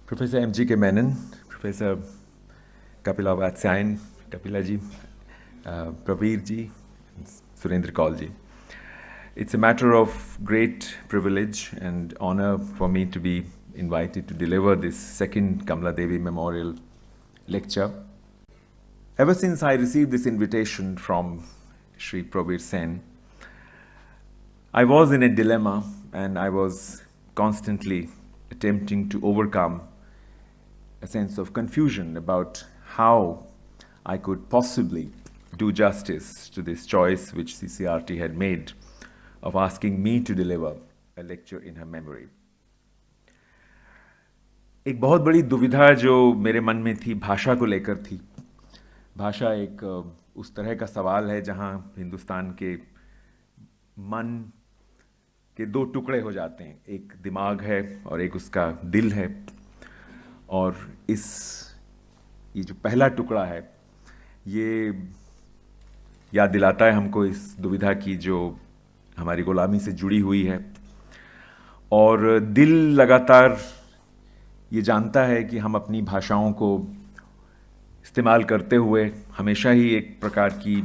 Professor M.G.K. Menon, Professor Kapila Vatsyayan, Kapila ji, Praveer ji, Surendra Kaul ji. It's a matter of great privilege and honor for me to be invited to deliver this second Kamala Devi Memorial lecture. Ever since I received this invitation from Shri Praveer Sen, I was in a dilemma and I was constantly attempting to overcome a sense of confusion about how I could possibly do justice to this choice which CCRT had made of asking me to deliver a lecture in her memory. एक बहुत बड़ी दुविधा जो मेरे मन में थी भाषा को लेकर थी। भाषा एक उस तरह का सवाल है जहां हिंदुस्तान के मन के दो टुकड़े हो जाते हैं, एक दिमाग है और एक उसका दिल है। और ये जो पहला टुकड़ा है ये याद दिलाता है हमको इस दुविधा की जो हमारी गुलामी से जुड़ी हुई है, और दिल लगातार ये जानता है कि हम अपनी भाषाओं को इस्तेमाल करते हुए हमेशा ही एक प्रकार की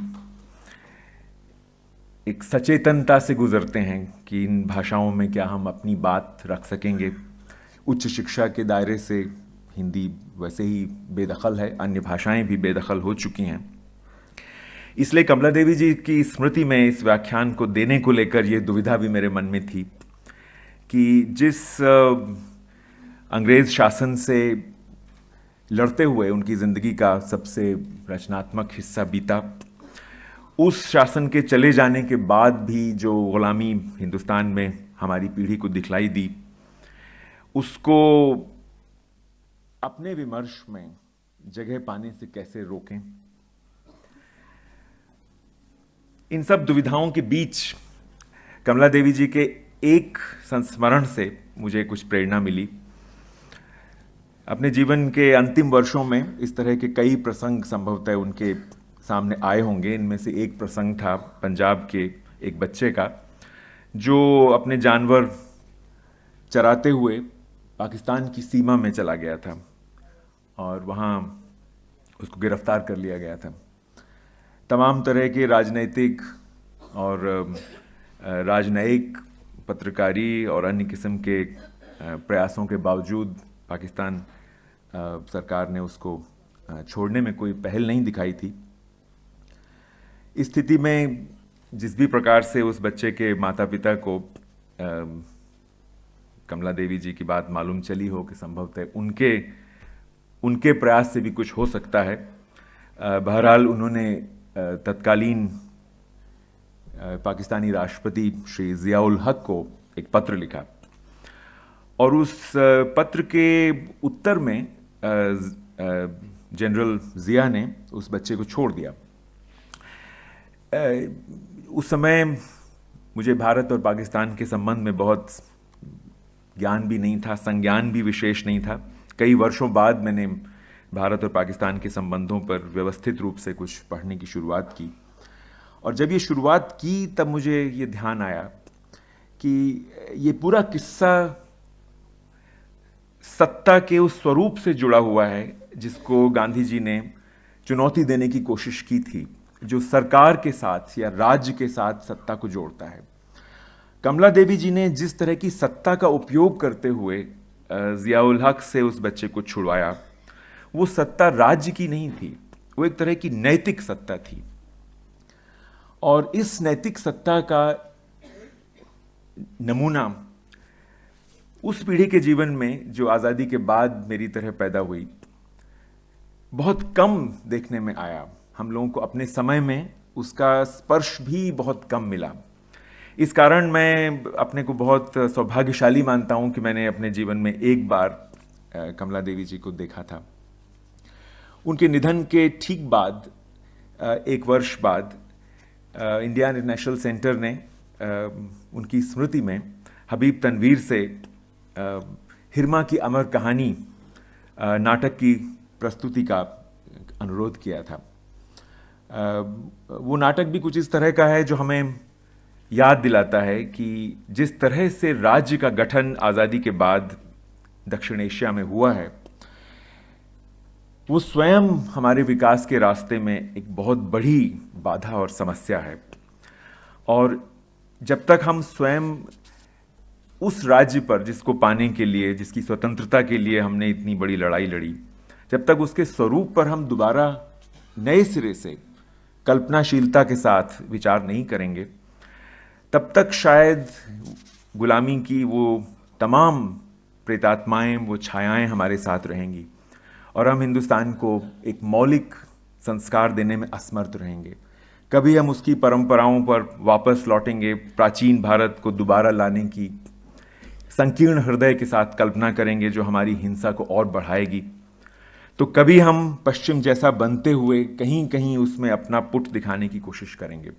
एक सचेतनता से गुजरते हैं कि इन भाषाओं में क्या हम अपनी बात रख सकेंगे। उच्च शिक्षा के दायरे से हिंदी वैसे ही बेदखल है, अन्य भाषाएं भी बेदखल हो चुकी हैं। इसलिए कमला देवी जी की स्मृति में इस व्याख्यान को देने को लेकर यह दुविधा भी मेरे मन में थी कि जिस अंग्रेज शासन से लड़ते हुए उनकी ज़िंदगी का सबसे रचनात्मक हिस्सा बीता, उस शासन के चले जाने के बाद भी जो गुलामी हिंदुस्तान में हमारी पीढ़ी को दिखलाई दी, उसको अपने विमर्श में जगह पाने से कैसे रोकें। इन सब दुविधाओं के बीच कमला देवी जी के एक संस्मरण से मुझे कुछ प्रेरणा मिली। अपने जीवन के अंतिम वर्षों में इस तरह के कई प्रसंग संभवतः उनके सामने आए होंगे। इनमें से एक प्रसंग था पंजाब के एक बच्चे का जो अपने जानवर चराते हुए पाकिस्तान की सीमा में चला गया था और वहाँ उसको गिरफ्तार कर लिया गया था। तमाम तरह के राजनैतिक और राजनयिक पत्रकारी और अन्य किस्म के प्रयासों के बावजूद पाकिस्तान सरकार ने उसको छोड़ने में कोई पहल नहीं दिखाई थी। इस स्थिति में जिस भी प्रकार से उस बच्चे के माता पिता को कमला देवी जी की बात मालूम चली हो कि संभवतः उनके प्रयास से भी कुछ हो सकता है, बहरहाल उन्होंने तत्कालीन पाकिस्तानी राष्ट्रपति श्री ज़ियाउल हक को एक पत्र लिखा और उस पत्र के उत्तर में जनरल ज़िया ने उस बच्चे को छोड़ दिया। उस समय मुझे भारत और पाकिस्तान के संबंध में बहुत ज्ञान भी नहीं था, संज्ञान भी विशेष नहीं था। कई वर्षों बाद मैंने भारत और पाकिस्तान के संबंधों पर व्यवस्थित रूप से कुछ पढ़ने की शुरुआत की, और जब ये शुरुआत की तब मुझे ये ध्यान आया कि ये पूरा किस्सा सत्ता के उस स्वरूप से जुड़ा हुआ है जिसको गांधी जी ने चुनौती देने की कोशिश की थी, जो सरकार के साथ या राज्य के साथ सत्ता को जोड़ता है। कमला देवी जी ने जिस तरह की सत्ता का उपयोग करते हुए ज़ियाउल हक से उस बच्चे को छुड़वाया, वो सत्ता राज्य की नहीं थी, वो एक तरह की नैतिक सत्ता थी। और इस नैतिक सत्ता का नमूना उस पीढ़ी के जीवन में जो आज़ादी के बाद मेरी तरह पैदा हुई बहुत कम देखने में आया। हम लोगों को अपने समय में उसका स्पर्श भी बहुत कम मिला। इस कारण मैं अपने को बहुत सौभाग्यशाली मानता हूं कि मैंने अपने जीवन में एक बार कमला देवी जी को देखा था। उनके निधन के ठीक बाद एक वर्ष बाद इंडिया इंटरनेशनल सेंटर ने उनकी स्मृति में हबीब तनवीर से हिरमा की अमर कहानी नाटक की प्रस्तुति का अनुरोध किया था। वो नाटक भी कुछ इस तरह का है जो हमें याद दिलाता है कि जिस तरह से राज्य का गठन आज़ादी के बाद दक्षिण एशिया में हुआ है, वो स्वयं हमारे विकास के रास्ते में एक बहुत बड़ी बाधा और समस्या है। और जब तक हम स्वयं उस राज्य पर जिसको पाने के लिए, जिसकी स्वतंत्रता के लिए हमने इतनी बड़ी लड़ाई लड़ी, जब तक उसके स्वरूप पर हम दोबारा नए सिरे से कल्पनाशीलता के साथ विचार नहीं करेंगे, तब तक शायद गुलामी की वो तमाम प्रेतात्माएं, वो छायाएं हमारे साथ रहेंगी और हम हिंदुस्तान को एक मौलिक संस्कार देने में असमर्थ रहेंगे। कभी हम उसकी परंपराओं पर वापस लौटेंगे, प्राचीन भारत को दोबारा लाने की संकीर्ण हृदय के साथ कल्पना करेंगे जो हमारी हिंसा को और बढ़ाएगी, तो कभी हम पश्चिम जैसा बनते हुए कहीं कहीं उसमें अपना पुट दिखाने की कोशिश करेंगे।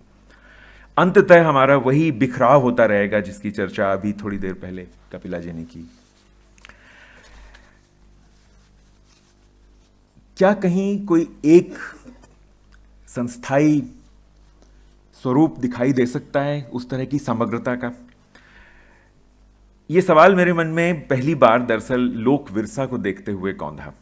अंततः हमारा वही बिखराव होता रहेगा जिसकी चर्चा अभी थोड़ी देर पहले कपिला जी ने की। क्या कहीं कोई एक संस्थाई स्वरूप दिखाई दे सकता है उस तरह की समग्रता का? यह सवाल मेरे मन में पहली बार दरअसल लोक विरसा को देखते हुए कौंधा।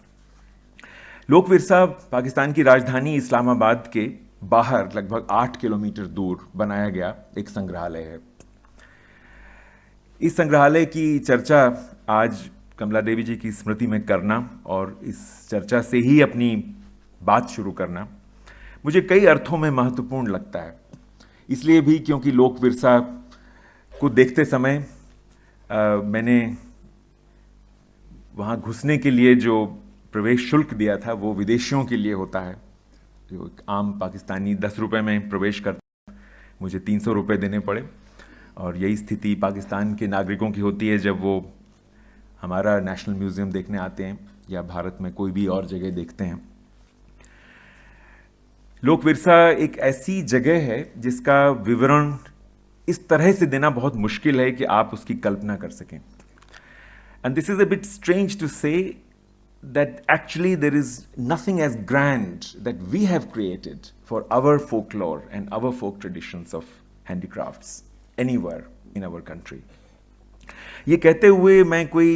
लोक विरसा पाकिस्तान की राजधानी इस्लामाबाद के बाहर लगभग 8 किलोमीटर दूर बनाया गया एक संग्रहालय है। इस संग्रहालय की चर्चा आज कमला देवी जी की स्मृति में करना और इस चर्चा से ही अपनी बात शुरू करना मुझे कई अर्थों में महत्वपूर्ण लगता है। इसलिए भी क्योंकि लोक विरसा को देखते समय मैंने वहाँ घुसने के लिए जो प्रवेश शुल्क दिया था वो विदेशियों के लिए होता है। जो एक आम पाकिस्तानी 10 रुपये में प्रवेश करता, मुझे 300 रुपये देने पड़े। और यही स्थिति पाकिस्तान के नागरिकों की होती है जब वो हमारा नेशनल म्यूजियम देखने आते हैं या भारत में कोई भी और जगह देखते हैं। लोक विरसा एक ऐसी जगह है जिसका विवरण इस तरह से देना बहुत मुश्किल है कि आप उसकी कल्पना कर सकें। And this is a bit strange to say that actually there is nothing as grand that we have created for our folklore and our folk traditions of handicrafts anywhere in our country. ये कहते हुए मैं कोई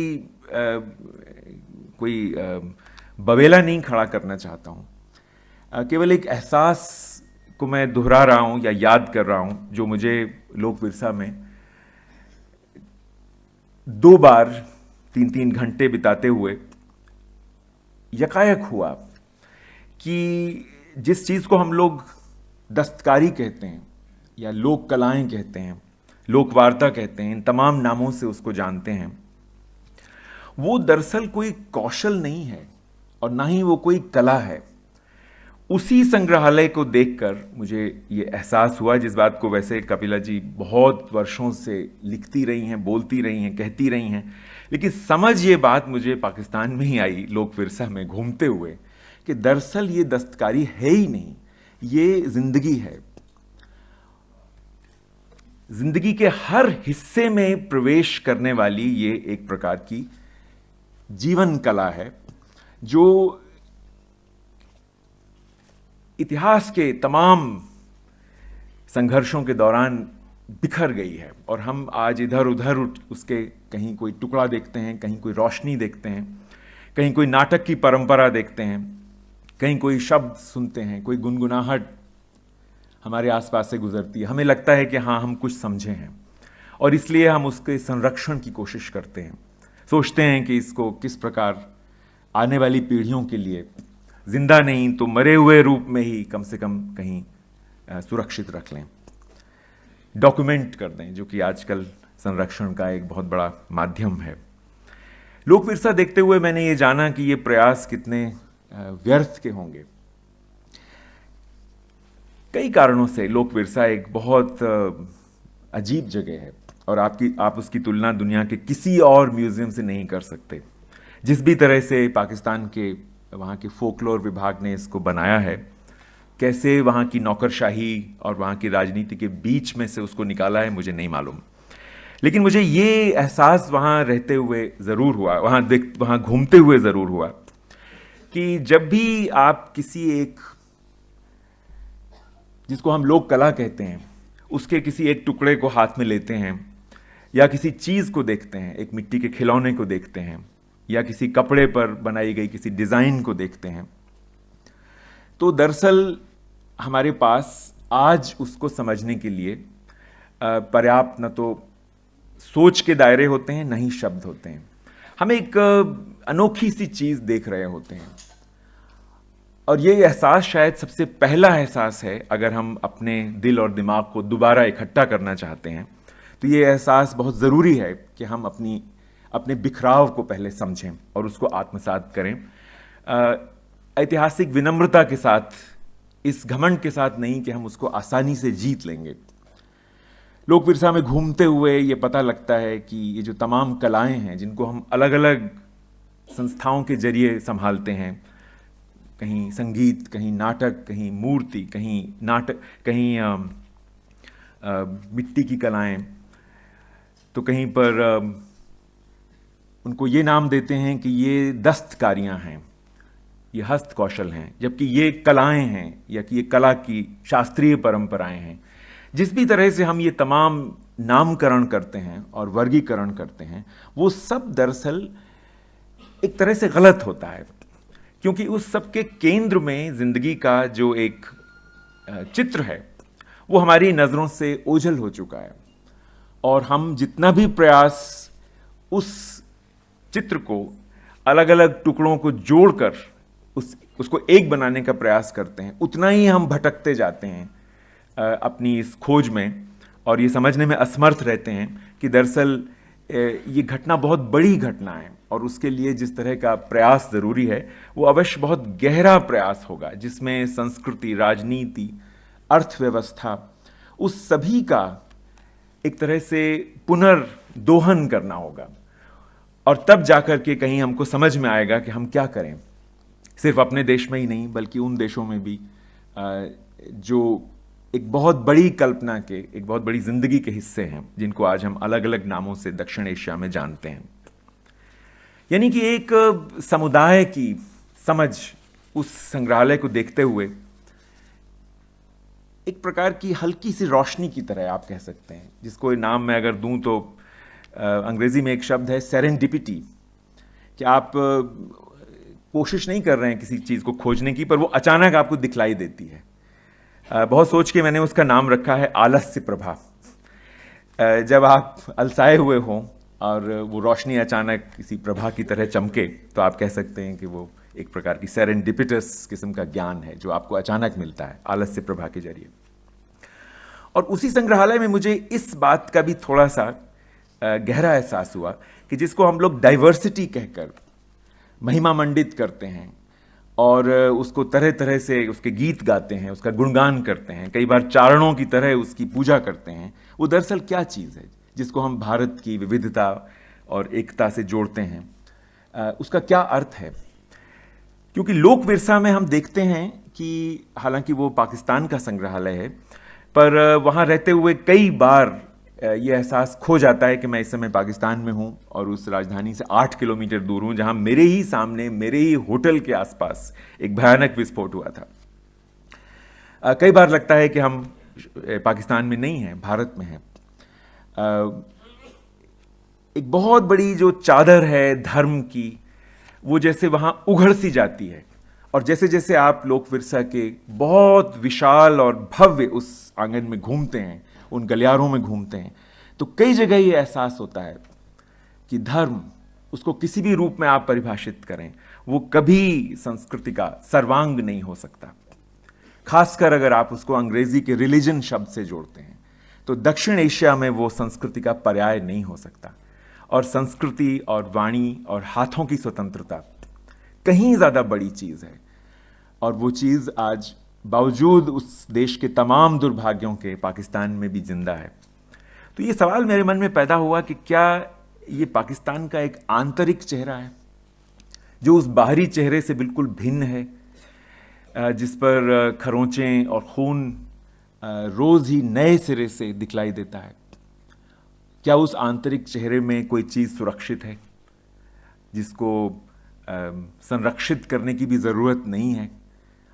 बवेला नहीं खड़ा करना चाहता हूँ, केवल एक एहसास को मैं दोहरा रहा हूँ या याद कर रहा हूँ जो मुझे लोक विरसा में 2 बार 3-3 घंटे बिताते हुए यकायक हुआ कि जिस चीज़ को हम लोग दस्तकारी कहते हैं या लोक कलाएं कहते हैं, लोक वार्ता कहते हैं, इन तमाम नामों से उसको जानते हैं, वो दरअसल कोई कौशल नहीं है और ना ही वो कोई कला है। उसी संग्रहालय को देखकर मुझे ये एहसास हुआ, जिस बात को वैसे कपिला जी बहुत वर्षों से लिखती रही हैं, बोलती रही हैं, कहती रही हैं, लेकिन समझ ये बात मुझे पाकिस्तान में ही आई लोक विरसा में घूमते हुए कि दरअसल ये दस्तकारी है ही नहीं, ये जिंदगी है। जिंदगी के हर हिस्से में प्रवेश करने वाली ये एक प्रकार की जीवन कला है जो इतिहास के तमाम संघर्षों के दौरान बिखर गई है और हम आज इधर उधर उसके कहीं कोई टुकड़ा देखते हैं, कहीं कोई रोशनी देखते हैं, कहीं कोई नाटक की परंपरा देखते हैं, कहीं कोई शब्द सुनते हैं, कोई गुनगुनाहट हमारे आसपास से गुजरती है। हमें लगता है कि हाँ, हम कुछ समझे हैं और इसलिए हम उसके संरक्षण की कोशिश करते हैं, सोचते हैं कि इसको किस प्रकार आने वाली पीढ़ियों के लिए जिंदा नहीं तो मरे हुए रूप में ही कम से कम कहीं सुरक्षित रख लें, डॉक्यूमेंट कर दें, जो कि आजकल संरक्षण का एक बहुत बड़ा माध्यम है। लोक विरसा देखते हुए मैंने ये जाना कि ये प्रयास कितने व्यर्थ के होंगे। कई कारणों से लोक विरसा एक बहुत अजीब जगह है और आप उसकी तुलना दुनिया के किसी और म्यूजियम से नहीं कर सकते। जिस भी तरह से पाकिस्तान के वहाँ के फोकलोर विभाग ने इसको बनाया है, कैसे वहाँ की नौकरशाही और वहाँ की राजनीति के बीच में से उसको निकाला है, मुझे नहीं मालूम। लेकिन मुझे ये एहसास वहाँ रहते हुए ज़रूर हुआ, वहाँ घूमते हुए ज़रूर हुआ कि जब भी आप किसी एक, जिसको हम लोक कला कहते हैं, उसके किसी एक टुकड़े को हाथ में लेते हैं या किसी चीज़ को देखते हैं, एक मिट्टी के खिलौने को देखते हैं या किसी कपड़े पर बनाई गई किसी डिज़ाइन को देखते हैं, तो दरअसल हमारे पास आज उसको समझने के लिए पर्याप्त न तो सोच के दायरे होते हैं, न ही शब्द होते हैं। हम एक अनोखी सी चीज़ देख रहे होते हैं, और ये एहसास शायद सबसे पहला एहसास है अगर हम अपने दिल और दिमाग को दोबारा इकट्ठा करना चाहते हैं, तो ये एहसास बहुत ज़रूरी है कि हम अपने बिखराव को पहले समझें और उसको आत्मसात करें, ऐतिहासिक विनम्रता के साथ, इस घमंड के साथ नहीं कि हम उसको आसानी से जीत लेंगे। लोक विरसा में घूमते हुए ये पता लगता है कि ये जो तमाम कलाएं हैं जिनको हम अलग अलग संस्थाओं के जरिए संभालते हैं, कहीं संगीत, कहीं नाटक, कहीं मूर्ति, कहीं मिट्टी की कलाएं, तो कहीं पर उनको ये नाम देते हैं कि ये दस्तकारियां हैं, ये हस्त कौशल हैं, जबकि ये कलाएं हैं या कि ये कला की शास्त्रीय परंपराएं हैं। जिस भी तरह से हम ये तमाम नामकरण करते हैं और वर्गीकरण करते हैं, वो सब दरअसल एक तरह से गलत होता है, क्योंकि उस सब के केंद्र में जिंदगी का जो एक चित्र है वो हमारी नज़रों से ओझल हो चुका है, और हम जितना भी प्रयास उस चित्र को अलग अलग टुकड़ों को जोड़कर उसको एक बनाने का प्रयास करते हैं, उतना ही हम भटकते जाते हैं अपनी इस खोज में, और ये समझने में असमर्थ रहते हैं कि दरअसल ये घटना बहुत बड़ी घटना है, और उसके लिए जिस तरह का प्रयास ज़रूरी है वो अवश्य बहुत गहरा प्रयास होगा, जिसमें संस्कृति, राजनीति, अर्थव्यवस्था, उस सभी का एक तरह से पुनर्दोहन करना होगा, और तब जाकर के कहीं हमको समझ में आएगा कि हम क्या करें, सिर्फ अपने देश में ही नहीं बल्कि उन देशों में भी जो एक बहुत बड़ी कल्पना के, एक बहुत बड़ी जिंदगी के हिस्से हैं, जिनको आज हम अलग अलग नामों से दक्षिण एशिया में जानते हैं। यानी कि एक समुदाय की समझ उस संग्रहालय को देखते हुए एक प्रकार की हल्की सी रोशनी की तरह आप कह सकते हैं, जिसको नाम मैं अगर दूं तो अंग्रेजी में एक शब्द है सेरेंडिपिटी, कि आप कोशिश नहीं कर रहे हैं किसी चीज़ को खोजने की, पर वो अचानक आपको दिखलाई देती है। बहुत सोच के मैंने उसका नाम रखा है आलस्य प्रभा। जब आप अलसाए हुए हों और वो रोशनी अचानक किसी प्रभा की तरह चमके, तो आप कह सकते हैं कि वो एक प्रकार की सेरेंडिपिटस किस्म का ज्ञान है जो आपको अचानक मिलता है आलस्य प्रभा के जरिए। और उसी संग्रहालय में मुझे इस बात का भी थोड़ा सा गहरा एहसास हुआ कि जिसको हम लोग डाइवर्सिटी कहकर महिमा मंडित करते हैं और उसको तरह तरह से उसके गीत गाते हैं, उसका गुणगान करते हैं, कई बार चारणों की तरह उसकी पूजा करते हैं, वो दरअसल क्या चीज़ है जिसको हम भारत की विविधता और एकता से जोड़ते हैं, उसका क्या अर्थ है। क्योंकि लोक विरसा में हम देखते हैं कि हालांकि वो पाकिस्तान का संग्रहालय है, पर वहाँ रहते हुए कई बार ये एहसास खो जाता है कि मैं इस समय पाकिस्तान में हूँ और उस राजधानी से 8 किलोमीटर दूर हूँ, जहाँ मेरे ही सामने, मेरे ही होटल के आसपास एक भयानक विस्फोट हुआ था। कई बार लगता है कि हम पाकिस्तान में नहीं हैं, भारत में हैं। एक बहुत बड़ी जो चादर है धर्म की, वो जैसे वहाँ उघड़ सी जाती है, और जैसे जैसे आप लोक विरसा के बहुत विशाल और भव्य उस आंगन में घूमते हैं, उन गलियारों में घूमते हैं, तो कई जगह ये एहसास होता है कि धर्म, उसको किसी भी रूप में आप परिभाषित करें, वो कभी संस्कृति का सर्वांग नहीं हो सकता। खासकर अगर आप उसको अंग्रेजी के रिलीजन शब्द से जोड़ते हैं, तो दक्षिण एशिया में वो संस्कृति का पर्याय नहीं हो सकता। और संस्कृति और वाणी और हाथों की स्वतंत्रता कहीं ज़्यादा बड़ी चीज़ है, और वो चीज़ आज बावजूद उस देश के तमाम दुर्भाग्यों के पाकिस्तान में भी जिंदा है। तो ये सवाल मेरे मन में पैदा हुआ कि क्या ये पाकिस्तान का एक आंतरिक चेहरा है जो उस बाहरी चेहरे से बिल्कुल भिन्न है, जिस पर खरोंचें और खून रोज़ ही नए सिरे से दिखलाई देता है। क्या उस आंतरिक चेहरे में कोई चीज़ सुरक्षित है जिसको संरक्षित करने की भी ज़रूरत नहीं है?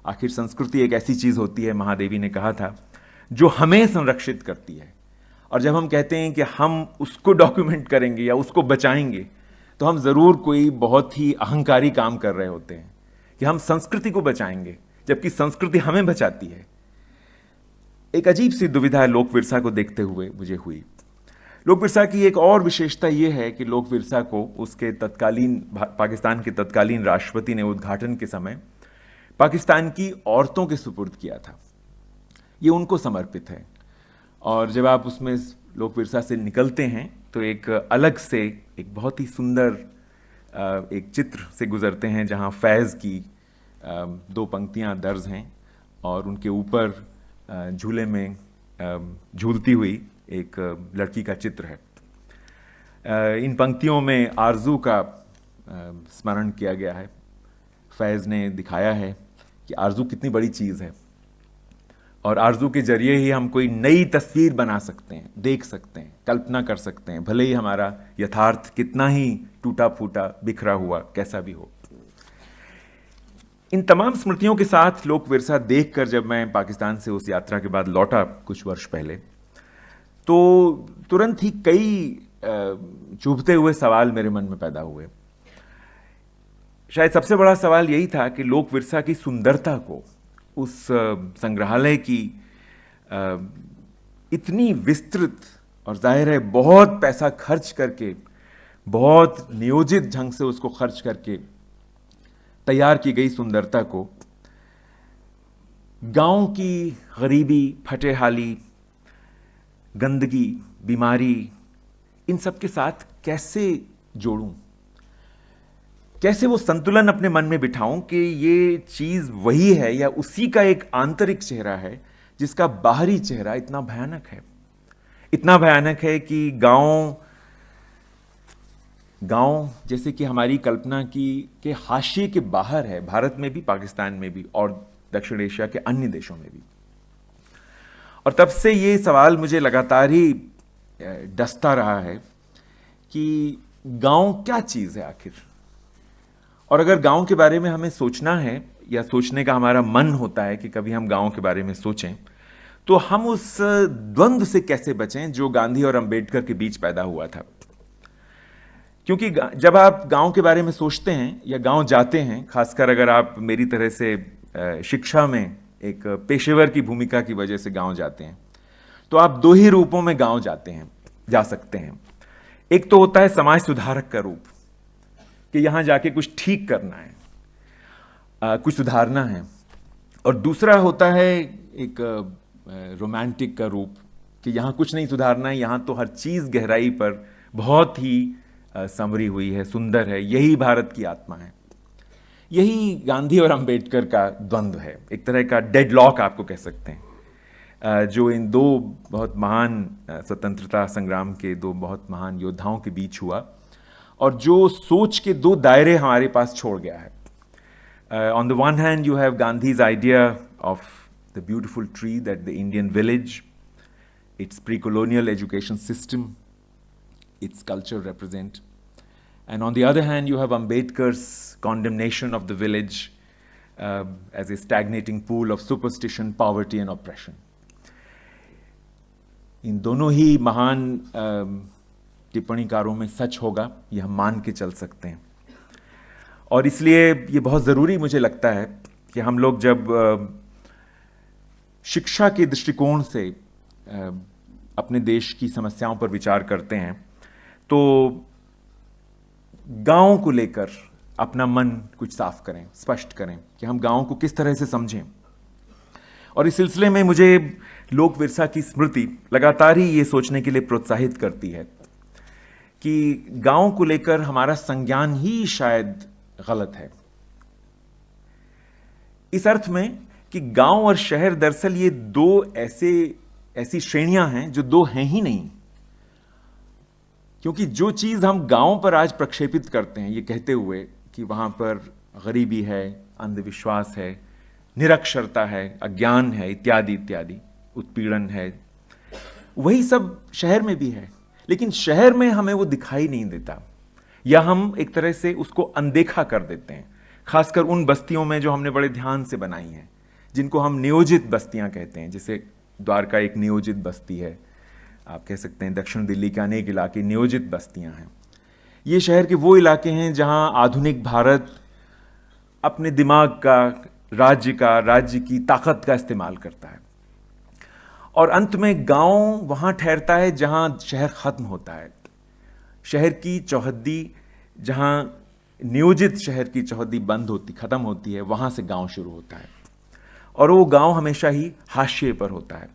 आखिर संस्कृति एक ऐसी चीज़ होती है, महादेवी ने कहा था, जो हमें संरक्षित करती है। और जब हम कहते हैं कि हम उसको डॉक्यूमेंट करेंगे या उसको बचाएंगे, तो हम ज़रूर कोई बहुत ही अहंकारी काम कर रहे होते हैं कि हम संस्कृति को बचाएंगे, जबकि संस्कृति हमें बचाती है। एक अजीब सी दुविधा लोक विरसा को देखते हुए मुझे हुई। लोक विरसा की एक और विशेषता यह है कि लोक विरसा को उसके तत्कालीन पाकिस्तान के तत्कालीन राष्ट्रपति ने उद्घाटन के समय पाकिस्तान की औरतों के सुपुर्द किया था। ये उनको समर्पित है। और जब आप उसमें लोक विरसा से निकलते हैं तो एक अलग से, एक बहुत ही सुंदर एक चित्र से गुजरते हैं, जहां फैज़ की 2 पंक्तियां दर्ज हैं और उनके ऊपर झूले में झूलती हुई एक लड़की का चित्र है। इन पंक्तियों में आरजू का स्मरण किया गया है। फैज़ ने दिखाया है कि आरजू कितनी बड़ी चीज़ है और आरजू के जरिए ही हम कोई नई तस्वीर बना सकते हैं, देख सकते हैं, कल्पना कर सकते हैं, भले ही हमारा यथार्थ कितना ही टूटा फूटा, बिखरा हुआ कैसा भी हो। इन तमाम स्मृतियों के साथ लोक विरसा देखकर जब मैं पाकिस्तान से उस यात्रा के बाद लौटा कुछ वर्ष पहले, तो तुरंत ही कई चुभते हुए सवाल मेरे मन में पैदा हुए। शायद सबसे बड़ा सवाल यही था कि लोक विरसा की सुंदरता को, उस संग्रहालय की इतनी विस्तृत और जाहिर है बहुत पैसा खर्च करके, बहुत नियोजित ढंग से उसको खर्च करके तैयार की गई सुंदरता को गांव की गरीबी, फटेहाली, गंदगी, बीमारी, इन सब के साथ कैसे जोड़ूं, कैसे वो संतुलन अपने मन में बिठाऊं कि ये चीज वही है या उसी का एक आंतरिक चेहरा है जिसका बाहरी चेहरा इतना भयानक है। इतना भयानक है कि गांव जैसे कि हमारी कल्पना की के हाशिए के बाहर है, भारत में भी, पाकिस्तान में भी और दक्षिण एशिया के अन्य देशों में भी। और तब से ये सवाल मुझे लगातार ही डसता रहा है कि गांव क्या चीज है आखिर। और अगर गांव के बारे में हमें सोचना है या सोचने का हमारा मन होता है कि कभी हम गांव के बारे में सोचें, तो हम उस द्वंद्व से कैसे बचें जो गांधी और अंबेडकर के बीच पैदा हुआ था। क्योंकि जब आप गांव के बारे में सोचते हैं या गांव जाते हैं, खासकर अगर आप मेरी तरह से शिक्षा में एक पेशेवर की भूमिका की वजह से गांव जाते हैं, तो आप 2 ही रूपों में गांव जा सकते हैं। एक तो होता है समाज सुधारक का रूप कि यहां जाके कुछ ठीक करना है, कुछ सुधारना है, और दूसरा होता है एक रोमांटिक का रूप कि यहां कुछ नहीं सुधारना है, यहां तो हर चीज गहराई पर बहुत ही संवरी हुई है, सुंदर है, यही भारत की आत्मा है। यही गांधी और अंबेडकर का द्वंद्व है, एक तरह का डेडलॉक आपको कह सकते हैं, जो इन 2 बहुत महान स्वतंत्रता संग्राम के 2 बहुत महान योद्धाओं के बीच हुआ और जो सोच के 2 दायरे हमारे पास छोड़ गया है। On the one hand you have Gandhi's idea of the beautiful tree that the Indian village, it's precolonial education system, its culture represent. And on the other hand, you have Ambedkar's condemnation of the village as a stagnating pool of superstition, poverty and oppression. इन दोनों ही महान टिप्पणीकारों में सच होगा, यह हम मान के चल सकते हैं। और इसलिए ये बहुत ज़रूरी मुझे लगता है कि हम लोग जब शिक्षा के दृष्टिकोण से अपने देश की समस्याओं पर विचार करते हैं, तो गांव को लेकर अपना मन कुछ साफ करें, स्पष्ट करें कि हम गांव को किस तरह से समझें। और इस सिलसिले में मुझे लोक विरसा की स्मृति लगातार ही ये सोचने के लिए प्रोत्साहित करती है कि गांव को लेकर हमारा संज्ञान ही शायद गलत है, इस अर्थ में कि गांव और शहर दरअसल ये 2 ऐसी श्रेणियां हैं जो 2 हैं ही नहीं। क्योंकि जो चीज हम गांव पर आज प्रक्षेपित करते हैं ये कहते हुए कि वहां पर गरीबी है, अंधविश्वास है, निरक्षरता है, अज्ञान है, इत्यादि इत्यादि, उत्पीड़न है, वही सब शहर में भी है। लेकिन शहर में हमें वो दिखाई नहीं देता या हम एक तरह से उसको अनदेखा कर देते हैं, खासकर उन बस्तियों में जो हमने बड़े ध्यान से बनाई हैं, जिनको हम नियोजित बस्तियां कहते हैं। जैसे द्वारका एक नियोजित बस्ती है, आप कह सकते हैं दक्षिण दिल्ली के अनेक इलाके नियोजित बस्तियां हैं। ये शहर के वो इलाके हैं जहां आधुनिक भारत अपने दिमाग का, राज्य की ताकत का इस्तेमाल करता है। और अंत में गांव वहां ठहरता है जहां शहर खत्म होता है। शहर की चौहद्दी, जहां नियोजित शहर की चौहद्दी बंद होती, खत्म होती है, वहां से गांव शुरू होता है। और वो गांव हमेशा ही हाशिए पर होता है।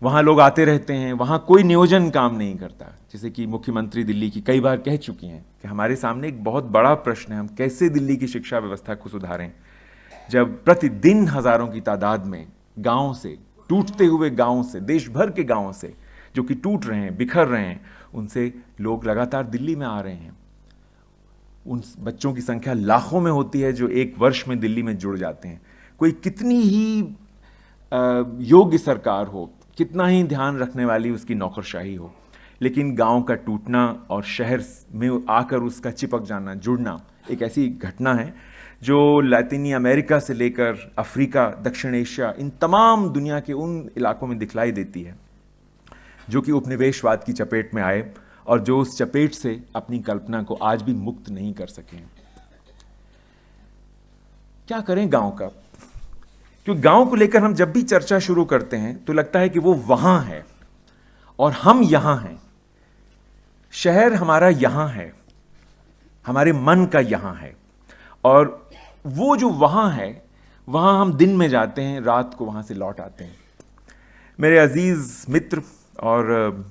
वहां लोग आते रहते हैं, वहां कोई नियोजन काम नहीं करता। जैसे कि मुख्यमंत्री दिल्ली की कई बार कह चुकी हैं कि हमारे सामने एक बहुत बड़ा प्रश्न है, हम कैसे दिल्ली की शिक्षा व्यवस्था को सुधारें, जब प्रतिदिन हजारों की तादाद में गांव से, टूटते हुए गांव से, देश भर के गांवों से जो कि टूट रहे हैं, बिखर रहे हैं, उनसे लोग लगातार दिल्ली में आ रहे हैं। उन बच्चों की संख्या लाखों में होती है जो एक वर्ष में दिल्ली में जुड़ जाते हैं। कोई कितनी ही योग्य सरकार हो, कितना ही ध्यान रखने वाली उसकी नौकरशाही हो, लेकिन गांव का टूटना और शहर में आकर उसका चिपक जाना, जुड़ना एक ऐसी घटना है जो लैटिनी अमेरिका से लेकर अफ्रीका, दक्षिण एशिया, इन तमाम दुनिया के उन इलाकों में दिखलाई देती है जो कि उपनिवेशवाद की चपेट में आए और जो उस चपेट से अपनी कल्पना को आज भी मुक्त नहीं कर सके। क्या करें गांव का? क्योंकि गांव को लेकर हम जब भी चर्चा शुरू करते हैं तो लगता है कि वो वहां है और हम यहां हैं। शहर हमारा यहां है, हमारे मन का यहां है, और वो जो वहां है, वहां हम दिन में जाते हैं, रात को वहां से लौट आते हैं। मेरे अजीज मित्र और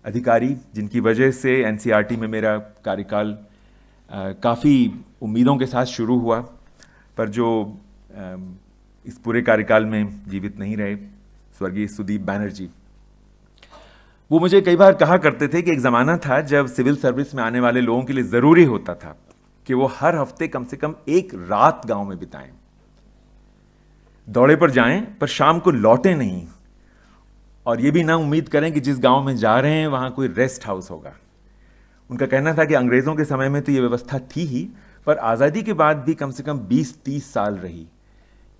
अधिकारी, जिनकी वजह से एनसीईआरटी में मेरा कार्यकाल काफ़ी उम्मीदों के साथ शुरू हुआ, पर जो इस पूरे कार्यकाल में जीवित नहीं रहे, स्वर्गीय सुदीप बैनर्जी, वो मुझे कई बार कहा करते थे कि एक ज़माना था जब सिविल सर्विस में आने वाले लोगों के लिए ज़रूरी होता था कि वो हर हफ्ते कम से कम एक रात गांव में बिताएं, दौड़े पर जाएं पर शाम को लौटें नहीं, और ये भी ना उम्मीद करें कि जिस गांव में जा रहे हैं वहां कोई रेस्ट हाउस होगा। उनका कहना था कि अंग्रेज़ों के समय में तो ये व्यवस्था थी ही, पर आज़ादी के बाद भी कम से कम 20-30 साल रही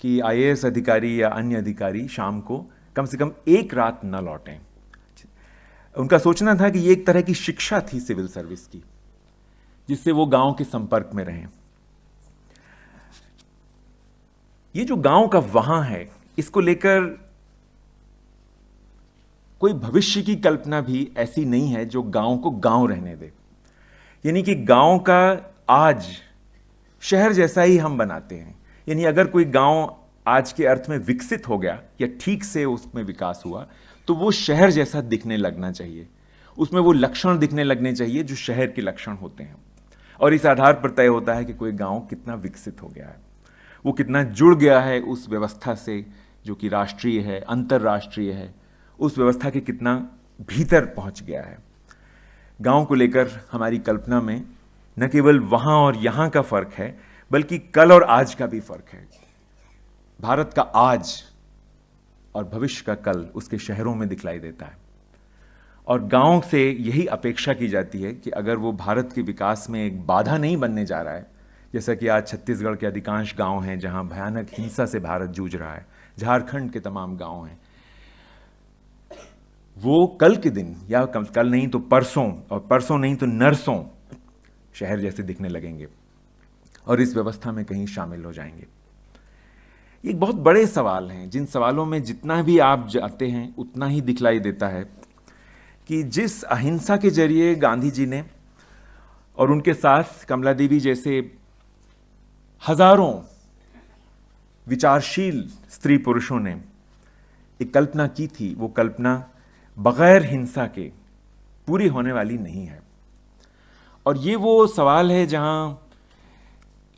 कि आईएएस अधिकारी या अन्य अधिकारी शाम को कम से कम एक रात न लौटें। उनका सोचना था कि ये एक तरह की शिक्षा थी सिविल सर्विस की, जिससे वो गांव के संपर्क में रहें। ये जो गांव का वहां है, इसको लेकर कोई भविष्य की कल्पना भी ऐसी नहीं है जो गांव को गांव रहने दे। यानी कि गांव का आज शहर जैसा ही हम बनाते हैं। यानी अगर कोई गांव आज के अर्थ में विकसित हो गया या ठीक से उसमें विकास हुआ, तो वो शहर जैसा दिखने लगना चाहिए, उसमें वो लक्षण दिखने लगने चाहिए जो शहर के लक्षण होते हैं। और इस आधार पर तय होता है कि कोई गांव कितना विकसित हो गया है, वो कितना जुड़ गया है उस व्यवस्था से जो कि राष्ट्रीय है, अंतर्राष्ट्रीय है, उस व्यवस्था के कितना भीतर पहुंच गया है। गांव को लेकर हमारी कल्पना में न केवल वहां और यहां का फर्क है, बल्कि कल और आज का भी फर्क है। भारत का आज और भविष्य का कल उसके शहरों में दिखलाई देता है, और गांव से यही अपेक्षा की जाती है कि अगर वो भारत के विकास में एक बाधा नहीं बनने जा रहा है, जैसा कि आज छत्तीसगढ़ के अधिकांश गांव हैं जहां भयानक हिंसा से भारत जूझ रहा है, झारखंड के तमाम गांव हैं, वो कल के दिन या कल नहीं तो परसों, और परसों नहीं तो नरसों शहर जैसे दिखने लगेंगे और इस व्यवस्था में कहीं शामिल हो जाएंगे। ये बहुत बड़े सवाल हैं, जिन सवालों में जितना भी आप जाते हैं उतना ही दिखलाई देता है कि जिस अहिंसा के जरिए गांधी जी ने और उनके साथ कमला देवी जैसे हजारों विचारशील स्त्री पुरुषों ने एक कल्पना की थी, वो कल्पना बगैर हिंसा के पूरी होने वाली नहीं है। और ये वो सवाल है जहां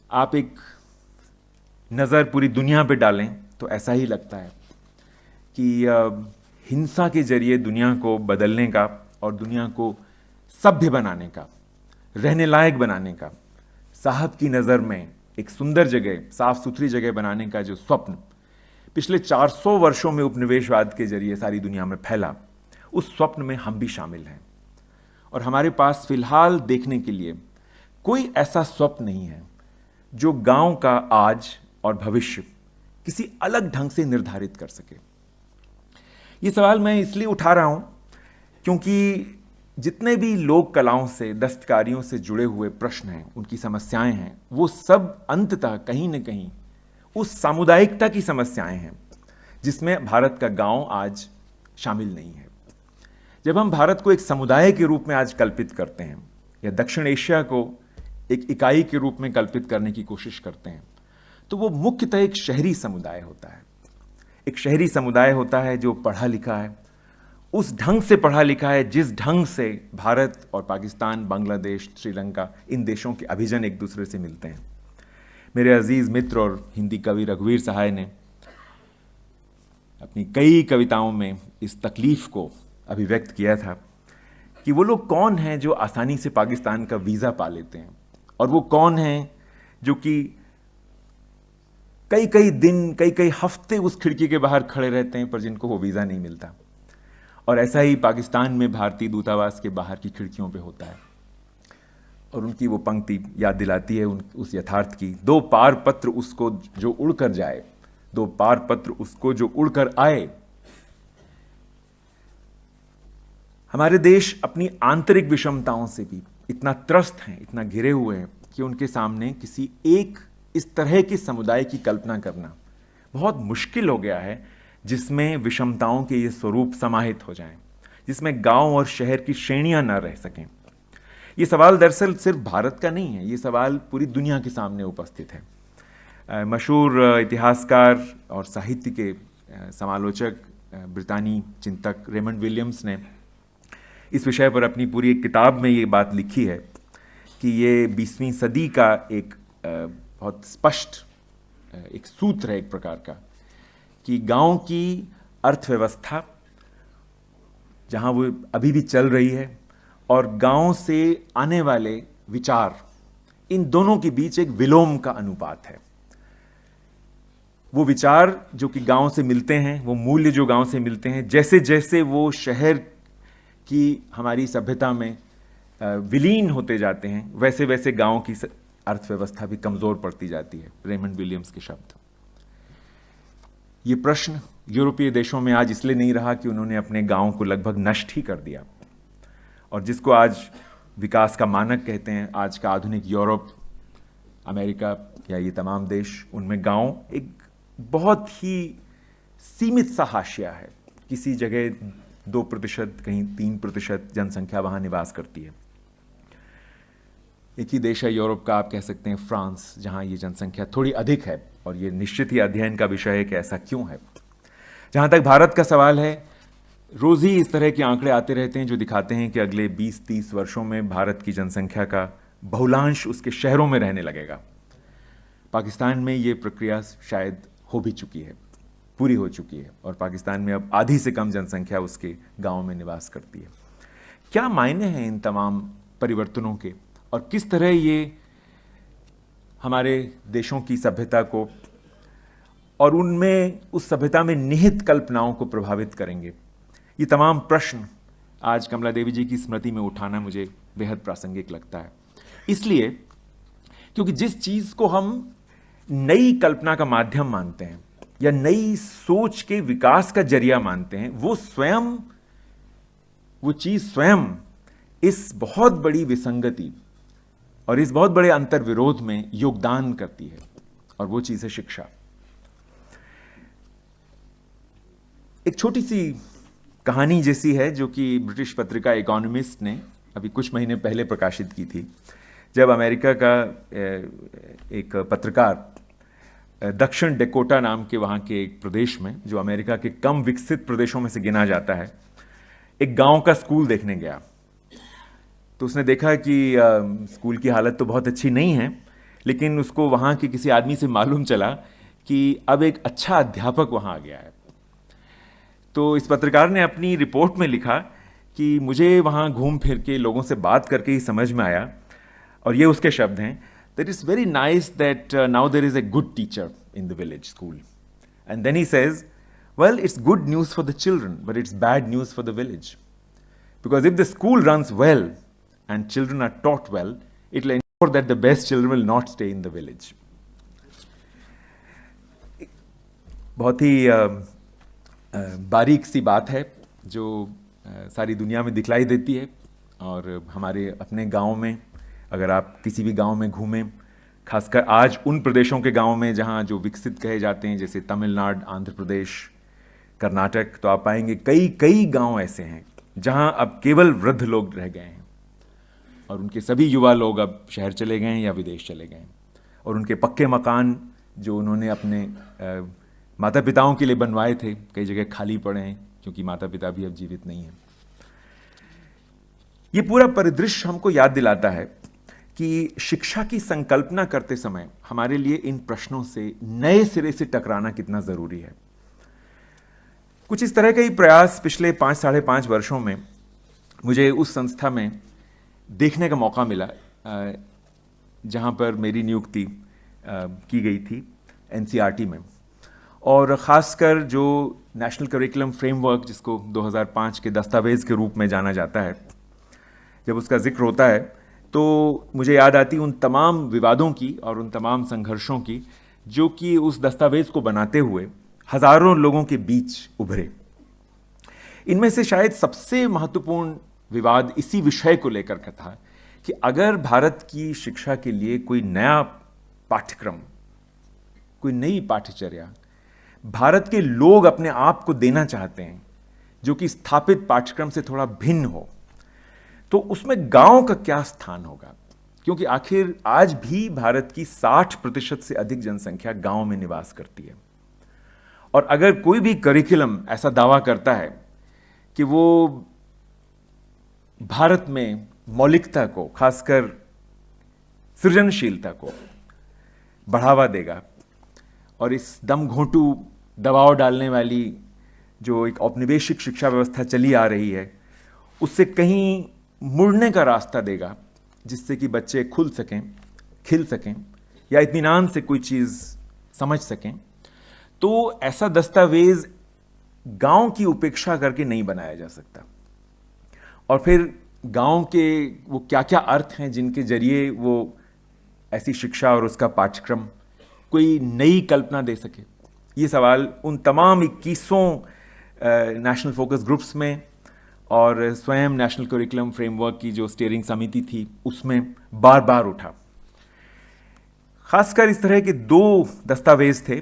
आप एक नज़र पूरी दुनिया पे डालें तो ऐसा ही लगता है कि हिंसा के जरिए दुनिया को बदलने का और दुनिया को सभ्य बनाने का, रहने लायक बनाने का, साहब की नज़र में एक सुंदर जगह, साफ सुथरी जगह बनाने का जो स्वप्न पिछले 400 वर्षों में उपनिवेशवाद के जरिए सारी दुनिया में फैला, उस स्वप्न में हम भी शामिल हैं। और हमारे पास फिलहाल देखने के लिए कोई ऐसा स्वप्न नहीं है जो गांव का आज और भविष्य किसी अलग ढंग से निर्धारित कर सके। ये सवाल मैं इसलिए उठा रहा हूं क्योंकि जितने भी लोक कलाओं से, दस्तकारियों से जुड़े हुए प्रश्न हैं, उनकी समस्याएं हैं, वो सब अंततः कहीं न कहीं उस सामुदायिकता की समस्याएं हैं जिसमें भारत का गांव आज शामिल नहीं है। जब हम भारत को एक समुदाय के रूप में आज कल्पित करते हैं या दक्षिण एशिया को एक इकाई के रूप में कल्पित करने की कोशिश करते हैं, तो वो मुख्यतः एक शहरी समुदाय होता है। एक शहरी समुदाय होता है जो पढ़ा लिखा है, उस ढंग से पढ़ा लिखा है जिस ढंग से भारत और पाकिस्तान, बांग्लादेश, श्रीलंका, इन देशों के अभिजन एक दूसरे से मिलते हैं। मेरे अजीज मित्र और हिंदी कवि रघुवीर सहाय ने अपनी कई कविताओं में इस तकलीफ को अभिव्यक्त किया था कि वो लोग कौन हैं जो आसानी से पाकिस्तान का वीज़ा पा लेते हैं, और वो कौन हैं जो कि कई कई दिन, कई कई हफ्ते उस खिड़की के बाहर खड़े रहते हैं पर जिनको वो वीज़ा नहीं मिलता। और ऐसा ही पाकिस्तान में भारतीय दूतावास के बाहर की खिड़कियों पे होता है। और उनकी वो पंक्ति याद दिलाती है उस यथार्थ की, दो पार पत्र उसको जो उड़कर जाए, दो पार पत्र उसको जो उड़कर आए। हमारे देश अपनी आंतरिक विषमताओं से भी इतना त्रस्त हैं, इतना घिरे हुए हैं कि उनके सामने किसी एक इस तरह के समुदाय की कल्पना करना बहुत मुश्किल हो गया है जिसमें विषमताओं के ये स्वरूप समाहित हो जाएं, जिसमें गांव और शहर की श्रेणियां ना रह सकें। ये सवाल दरअसल सिर्फ भारत का नहीं है, ये सवाल पूरी दुनिया के सामने उपस्थित है। मशहूर इतिहासकार और साहित्य के समालोचक ब्रितानी चिंतक रेमंड विलियम्स ने इस विषय पर अपनी पूरी एक किताब में ये बात लिखी है कि ये 20वीं सदी का एक बहुत स्पष्ट एक सूत्र है एक प्रकार का, कि गांव की अर्थव्यवस्था जहां वो अभी भी चल रही है और गांव से आने वाले विचार, इन दोनों के बीच एक विलोम का अनुपात है। वो विचार जो कि गांव से मिलते हैं, वो मूल्य जो गांव से मिलते हैं, जैसे जैसे वो शहर की हमारी सभ्यता में विलीन होते जाते हैं, वैसे वैसे गांव की अर्थव्यवस्था भी कमजोर पड़ती जाती है। रेमंड विलियम्स के शब्द। ये प्रश्न यूरोपीय देशों में आज इसलिए नहीं रहा कि उन्होंने अपने गांव को लगभग नष्ट ही कर दिया, और जिसको आज विकास का मानक कहते हैं, आज का आधुनिक यूरोप, अमेरिका या ये तमाम देश, उनमें गांव एक बहुत ही सीमित सा हाशिया है। किसी जगह 2%, कहीं 3% जनसंख्या वहां निवास करती है। एक ही देश है यूरोप का, आप कह सकते हैं फ्रांस, जहां ये जनसंख्या थोड़ी अधिक है, और ये निश्चित ही अध्ययन का विषय है कि ऐसा क्यों है। जहां तक भारत का सवाल है, रोज ही इस तरह के आंकड़े आते रहते हैं जो दिखाते हैं कि अगले 20-30 वर्षों में भारत की जनसंख्या का बहुलांश उसके शहरों में रहने लगेगा। पाकिस्तान में ये प्रक्रिया शायद हो भी चुकी है, पूरी हो चुकी है, और पाकिस्तान में अब आधी से कम जनसंख्या उसके गांव में निवास करती है। क्या मायने हैं इन तमाम परिवर्तनों के, और किस तरह ये हमारे देशों की सभ्यता को और उनमें, उस सभ्यता में निहित कल्पनाओं को प्रभावित करेंगे? ये तमाम प्रश्न आज कमला देवी जी की स्मृति में उठाना मुझे बेहद प्रासंगिक लगता है, इसलिए क्योंकि जिस चीज को हम नई कल्पना का माध्यम मानते हैं या नई सोच के विकास का जरिया मानते हैं, वो चीज स्वयं इस बहुत बड़ी विसंगति और इस बहुत बड़े अंतर विरोध में योगदान करती है, और वो चीज है शिक्षा। एक छोटी सी कहानी जैसी है जो कि ब्रिटिश पत्रिका इकोनॉमिस्ट ने अभी कुछ महीने पहले प्रकाशित की थी, जब अमेरिका का एक पत्रकार दक्षिण डेकोटा नाम के वहाँ के एक प्रदेश में, जो अमेरिका के कम विकसित प्रदेशों में से गिना जाता है, एक गांव का स्कूल देखने गया। तो उसने देखा कि स्कूल की हालत तो बहुत अच्छी नहीं है, लेकिन उसको वहाँ के किसी आदमी से मालूम चला कि अब एक अच्छा अध्यापक वहाँ आ गया है। तो इस पत्रकार ने अपनी रिपोर्ट में लिखा कि मुझे वहाँ घूम फिर के लोगों से बात करके ही समझ में आया, और ये उसके शब्द हैं, that is very nice that now there is a good teacher in the village school, and then he says, well it's good news for the children but it's bad news for the village, because if the school runs well and children are taught well, it will ensure that the best children will not stay in the village. बहुत ही बारीक सी बात है जो सारी दुनिया में दिखलाई देती है, और हमारे अपने गांव में, अगर आप किसी भी गांव में घूमें, खासकर आज उन प्रदेशों के गांव में जहां जो विकसित कहे जाते हैं, जैसे तमिलनाडु, आंध्र प्रदेश, कर्नाटक, तो आप पाएंगे कई कई गांव ऐसे हैं जहां अब केवल वृद्ध लोग रह गए हैं और उनके सभी युवा लोग अब शहर चले गए हैं या विदेश चले गए हैं, और उनके पक्के मकान जो उन्होंने अपने माता पिताओं के लिए बनवाए थे कई जगह खाली पड़े हैं, क्योंकि माता पिता भी अब जीवित नहीं हैं। ये पूरा परिदृश्य हमको याद दिलाता है कि शिक्षा की संकल्पना करते समय हमारे लिए इन प्रश्नों से नए सिरे से टकराना कितना जरूरी है। कुछ इस तरह का ही प्रयास पिछले 5-5.5 वर्षों में मुझे उस संस्था में देखने का मौका मिला जहां पर मेरी नियुक्ति की गई थी, एनसीईआरटी में, और ख़ासकर जो नेशनल करिकुलम फ्रेमवर्क, जिसको 2005 के दस्तावेज़ के रूप में जाना जाता है, जब उसका जिक्र होता है तो मुझे याद आती उन तमाम विवादों की और उन तमाम संघर्षों की जो कि उस दस्तावेज़ को बनाते हुए हज़ारों लोगों के बीच उभरे। इनमें से शायद सबसे महत्वपूर्ण विवाद इसी विषय को लेकर का था कि अगर भारत की शिक्षा के लिए कोई नया पाठ्यक्रम, कोई नई पाठ्यचर्या भारत के लोग अपने आप को देना चाहते हैं, जो कि स्थापित पाठ्यक्रम से थोड़ा भिन्न हो, तो उसमें गांव का क्या स्थान होगा? क्योंकि आखिर आज भी भारत की 60% से अधिक जनसंख्या गांव में निवास करती है, और अगर कोई भी करिकुलम ऐसा दावा करता है कि वो भारत में मौलिकता को, खासकर सृजनशीलता को बढ़ावा देगा, और इस दम घोंटू दबाव डालने वाली जो एक औपनिवेशिक शिक्षा व्यवस्था चली आ रही है, उससे कहीं मुड़ने का रास्ता देगा, जिससे कि बच्चे खुल सकें, खिल सकें या इत्मीनान से कोई चीज़ समझ सकें, तो ऐसा दस्तावेज गांव की उपेक्षा करके नहीं बनाया जा सकता। और फिर गांव के वो क्या क्या अर्थ हैं जिनके जरिए वो ऐसी शिक्षा और उसका पाठ्यक्रम कोई नई कल्पना दे सके। ये सवाल उन तमाम 21 नेशनल फोकस ग्रुप्स में और स्वयं नेशनल करिकुलम फ्रेमवर्क की जो स्टीयरिंग समिति थी उसमें बार बार उठा। खासकर इस तरह के 2 दस्तावेज थे,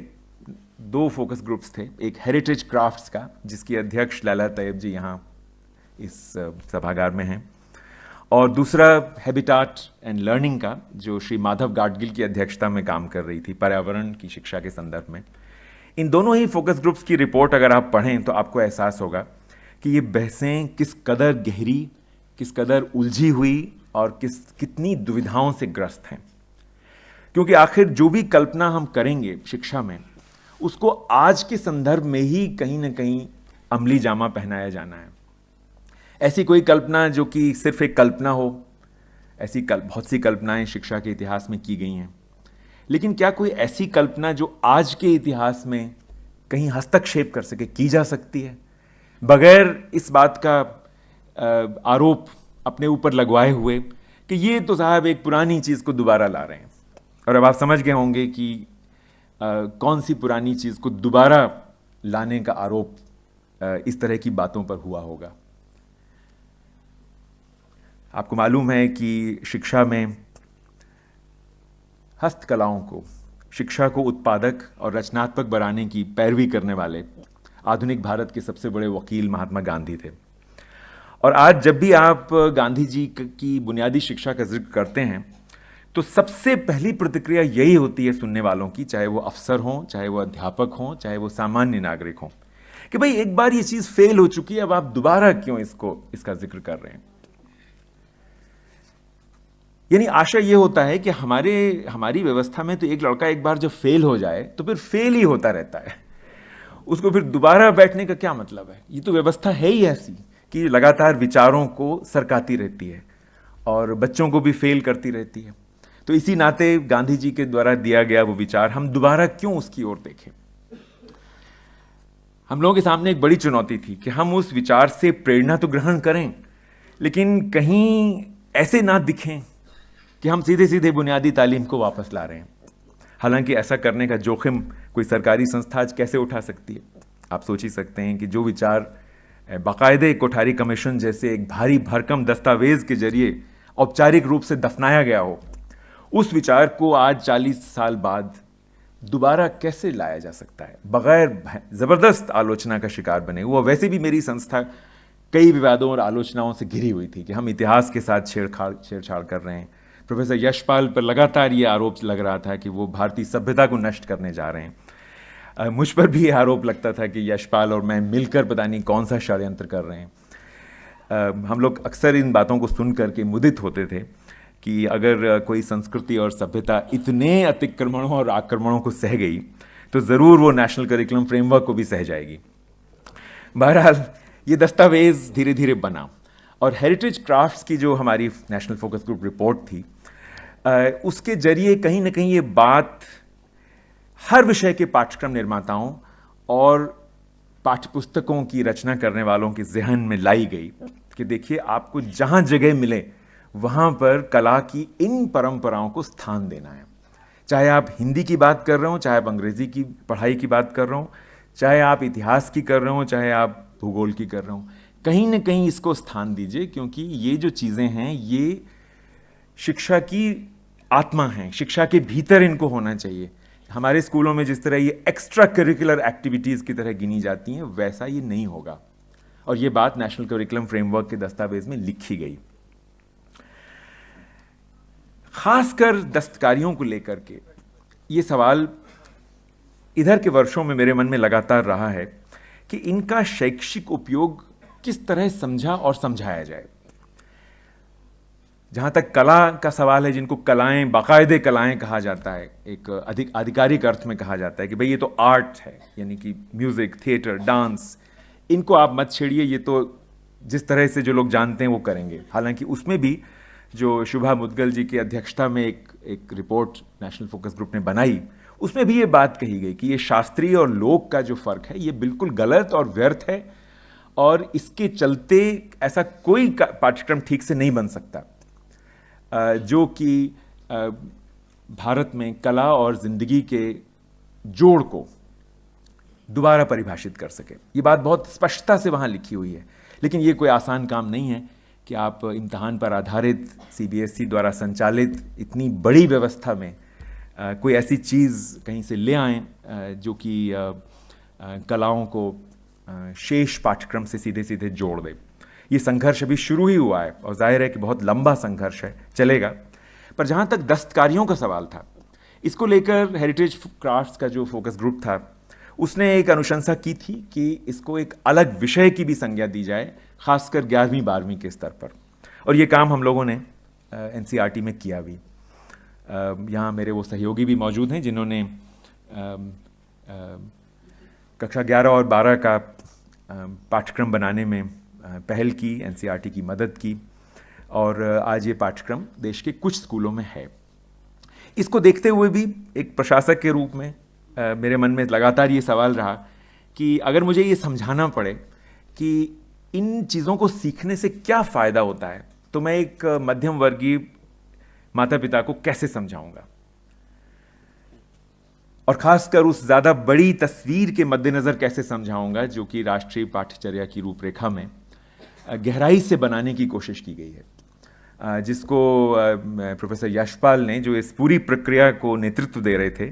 2 फोकस ग्रुप्स थे। एक हेरिटेज क्राफ्ट्स का, जिसकी अध्यक्ष लैला तैयब जी यहाँ इस सभागार में हैं, और दूसरा हैबिटाट एंड लर्निंग का, जो श्री माधव गाडगिल की अध्यक्षता में काम कर रही थी पर्यावरण की शिक्षा के संदर्भ में। इन दोनों ही फोकस ग्रुप्स की रिपोर्ट अगर आप पढ़ें तो आपको एहसास होगा कि ये बहसें किस कदर गहरी, किस कदर उलझी हुई और कितनी दुविधाओं से ग्रस्त हैं। क्योंकि आखिर जो भी कल्पना हम करेंगे शिक्षा में, उसको आज के संदर्भ में ही कहीं ना कहीं अमली जामा पहनाया जाना है। ऐसी कोई कल्पना जो कि सिर्फ एक कल्पना हो, ऐसी बहुत सी कल्पनाएं शिक्षा के इतिहास में की गई हैं, लेकिन क्या कोई ऐसी कल्पना जो आज के इतिहास में कहीं हस्तक्षेप कर सके, की जा सकती है, बगैर इस बात का आरोप अपने ऊपर लगवाए हुए कि ये तो साहब एक पुरानी चीज़ को दोबारा ला रहे हैं। और अब आप समझ गए होंगे कि कौन सी पुरानी चीज़ को दोबारा लाने का आरोप इस तरह की बातों पर हुआ होगा। आपको मालूम है कि शिक्षा में हस्तकलाओं को, शिक्षा को उत्पादक और रचनात्मक बनाने की पैरवी करने वाले आधुनिक भारत के सबसे बड़े वकील महात्मा गांधी थे। और आज जब भी आप गांधी जी की बुनियादी शिक्षा का जिक्र करते हैं तो सबसे पहली प्रतिक्रिया यही होती है सुनने वालों की, चाहे वो अफसर हों, चाहे वो अध्यापक हों, चाहे वो सामान्य नागरिक हों, कि भाई एक बार ये चीज़ फेल हो चुकी है, अब आप दोबारा क्यों इसका जिक्र कर रहे हैं। यानी आशा ये होता है कि हमारी व्यवस्था में तो एक लड़का एक बार जब फेल हो जाए तो फिर फेल ही होता रहता है, उसको फिर दोबारा बैठने का क्या मतलब है। ये तो व्यवस्था है ही ऐसी कि लगातार विचारों को सरकाती रहती है और बच्चों को भी फेल करती रहती है। तो इसी नाते गांधी जी के द्वारा दिया गया वो विचार हम दोबारा क्यों उसकी ओर देखें। हम लोगों के सामने एक बड़ी चुनौती थी कि हम उस विचार से प्रेरणा तो ग्रहण करें, लेकिन कहीं ऐसे ना दिखें कि हम सीधे सीधे बुनियादी तालीम को वापस ला रहे हैं। हालांकि ऐसा करने का जोखिम कोई सरकारी संस्था आज कैसे उठा सकती है। आप सोच ही सकते हैं कि जो विचार बाकायदे कोठारी कमीशन जैसे एक भारी भरकम दस्तावेज के जरिए औपचारिक रूप से दफनाया गया हो, उस विचार को आज 40 साल बाद दोबारा कैसे लाया जा सकता है बगैर जबरदस्त आलोचना का शिकार बने हुआ। वैसे भी मेरी संस्था कई विवादों और आलोचनाओं से घिरी हुई थी कि हम इतिहास के साथ छेड़छाड़ कर रहे हैं। प्रोफेसर यशपाल पर लगातार ये आरोप लग रहा था कि वो भारतीय सभ्यता को नष्ट करने जा रहे हैं। मुझ पर भी ये आरोप लगता था कि यशपाल और मैं मिलकर पता नहीं कौन सा षड्यंत्र कर रहे हैं। हम लोग अक्सर इन बातों को सुन करके मुदित होते थे कि अगर कोई संस्कृति और सभ्यता इतने अतिक्रमणों और आक्रमणों को सह गई तो ज़रूर वो नेशनल करिकुलम फ्रेमवर्क को भी सह जाएगी। बहरहाल ये दस्तावेज धीरे धीरे बना और हेरिटेज क्राफ्ट्स की जो हमारी नेशनल फोकस ग्रुप रिपोर्ट थी, उसके जरिए कहीं ना कहीं ये बात हर विषय के पाठ्यक्रम निर्माताओं और पाठ्यपुस्तकों की रचना करने वालों के जहन में लाई गई कि देखिए, आपको जहां जगह मिले वहां पर कला की इन परंपराओं को स्थान देना है। चाहे आप हिंदी की बात कर रहे हो, चाहे आप अंग्रेजी की पढ़ाई की बात कर रहे हो, चाहे आप इतिहास की कर रहे हो, चाहे आप भूगोल की कर रहे हो, कहीं ना कहीं इसको स्थान दीजिए, क्योंकि ये जो चीज़ें हैं ये शिक्षा की आत्मा हैं, शिक्षा के भीतर इनको होना चाहिए। हमारे स्कूलों में जिस तरह ये एक्स्ट्रा करिकुलर एक्टिविटीज़ की तरह गिनी जाती हैं, वैसा ये नहीं होगा। और ये बात नेशनल करिकुलम फ्रेमवर्क के दस्तावेज में लिखी गई। खासकर दस्तकारियों को लेकर के ये सवाल इधर के वर्षों में मेरे मन में लगातार रहा है कि इनका शैक्षिक उपयोग किस तरह समझा और समझाया जाए। जहां तक कला का सवाल है, जिनको कलाएं, बाकायदे कलाएं कहा जाता है, एक आधिकारिक अर्थ में कहा जाता है कि भाई ये तो आर्ट है, यानी कि म्यूजिक, थिएटर, डांस, इनको आप मत छेड़िए, ये तो जिस तरह से जो लोग जानते हैं वो करेंगे। हालांकि उसमें भी जो शुभा मुदगल जी की अध्यक्षता में एक रिपोर्ट नेशनल फोकस ग्रुप ने बनाई, उसमें भी ये बात कही गई कि ये शास्त्रीय और लोक का जो फर्क है ये बिल्कुल गलत और व्यर्थ है, और इसके चलते ऐसा कोई पाठ्यक्रम ठीक से नहीं बन सकता जो कि भारत में कला और जिंदगी के जोड़ को दोबारा परिभाषित कर सके। ये बात बहुत स्पष्टता से वहाँ लिखी हुई है। लेकिन ये कोई आसान काम नहीं है कि आप इम्तहान पर आधारित सीबीएसई द्वारा संचालित इतनी बड़ी व्यवस्था में कोई ऐसी चीज़ कहीं से ले आएँ जो कि कलाओं को शेष पाठ्यक्रम से सीधे सीधे जोड़ दे। ये संघर्ष अभी शुरू ही हुआ है और जाहिर है कि बहुत लंबा संघर्ष है, चलेगा। पर जहाँ तक दस्तकारियों का सवाल था, इसको लेकर हेरिटेज क्राफ्ट्स का जो फोकस ग्रुप था उसने एक अनुशंसा की थी कि इसको एक अलग विषय की भी संज्ञा दी जाए, खासकर 11वीं 12वीं के स्तर पर। और ये काम हम लोगों ने एनसीईआरटी में किया भी। यहाँ मेरे वो सहयोगी भी मौजूद हैं जिन्होंने कक्षा 11 और 12 का पाठ्यक्रम बनाने में पहल की, एनसीईआरटी की मदद की, और आज ये पाठ्यक्रम देश के कुछ स्कूलों में है। इसको देखते हुए भी एक प्रशासक के रूप में मेरे मन में लगातार ये सवाल रहा कि अगर मुझे ये समझाना पड़े कि इन चीज़ों को सीखने से क्या फ़ायदा होता है, तो मैं एक मध्यम वर्गीय माता पिता को कैसे समझाऊंगा, और खासकर उस ज़्यादा बड़ी तस्वीर के मद्देनज़र कैसे समझाऊंगा जो कि राष्ट्रीय पाठ्यचर्या की रूपरेखा में गहराई से बनाने की कोशिश की गई है, जिसको प्रोफेसर यशपाल ने, जो इस पूरी प्रक्रिया को नेतृत्व दे रहे थे,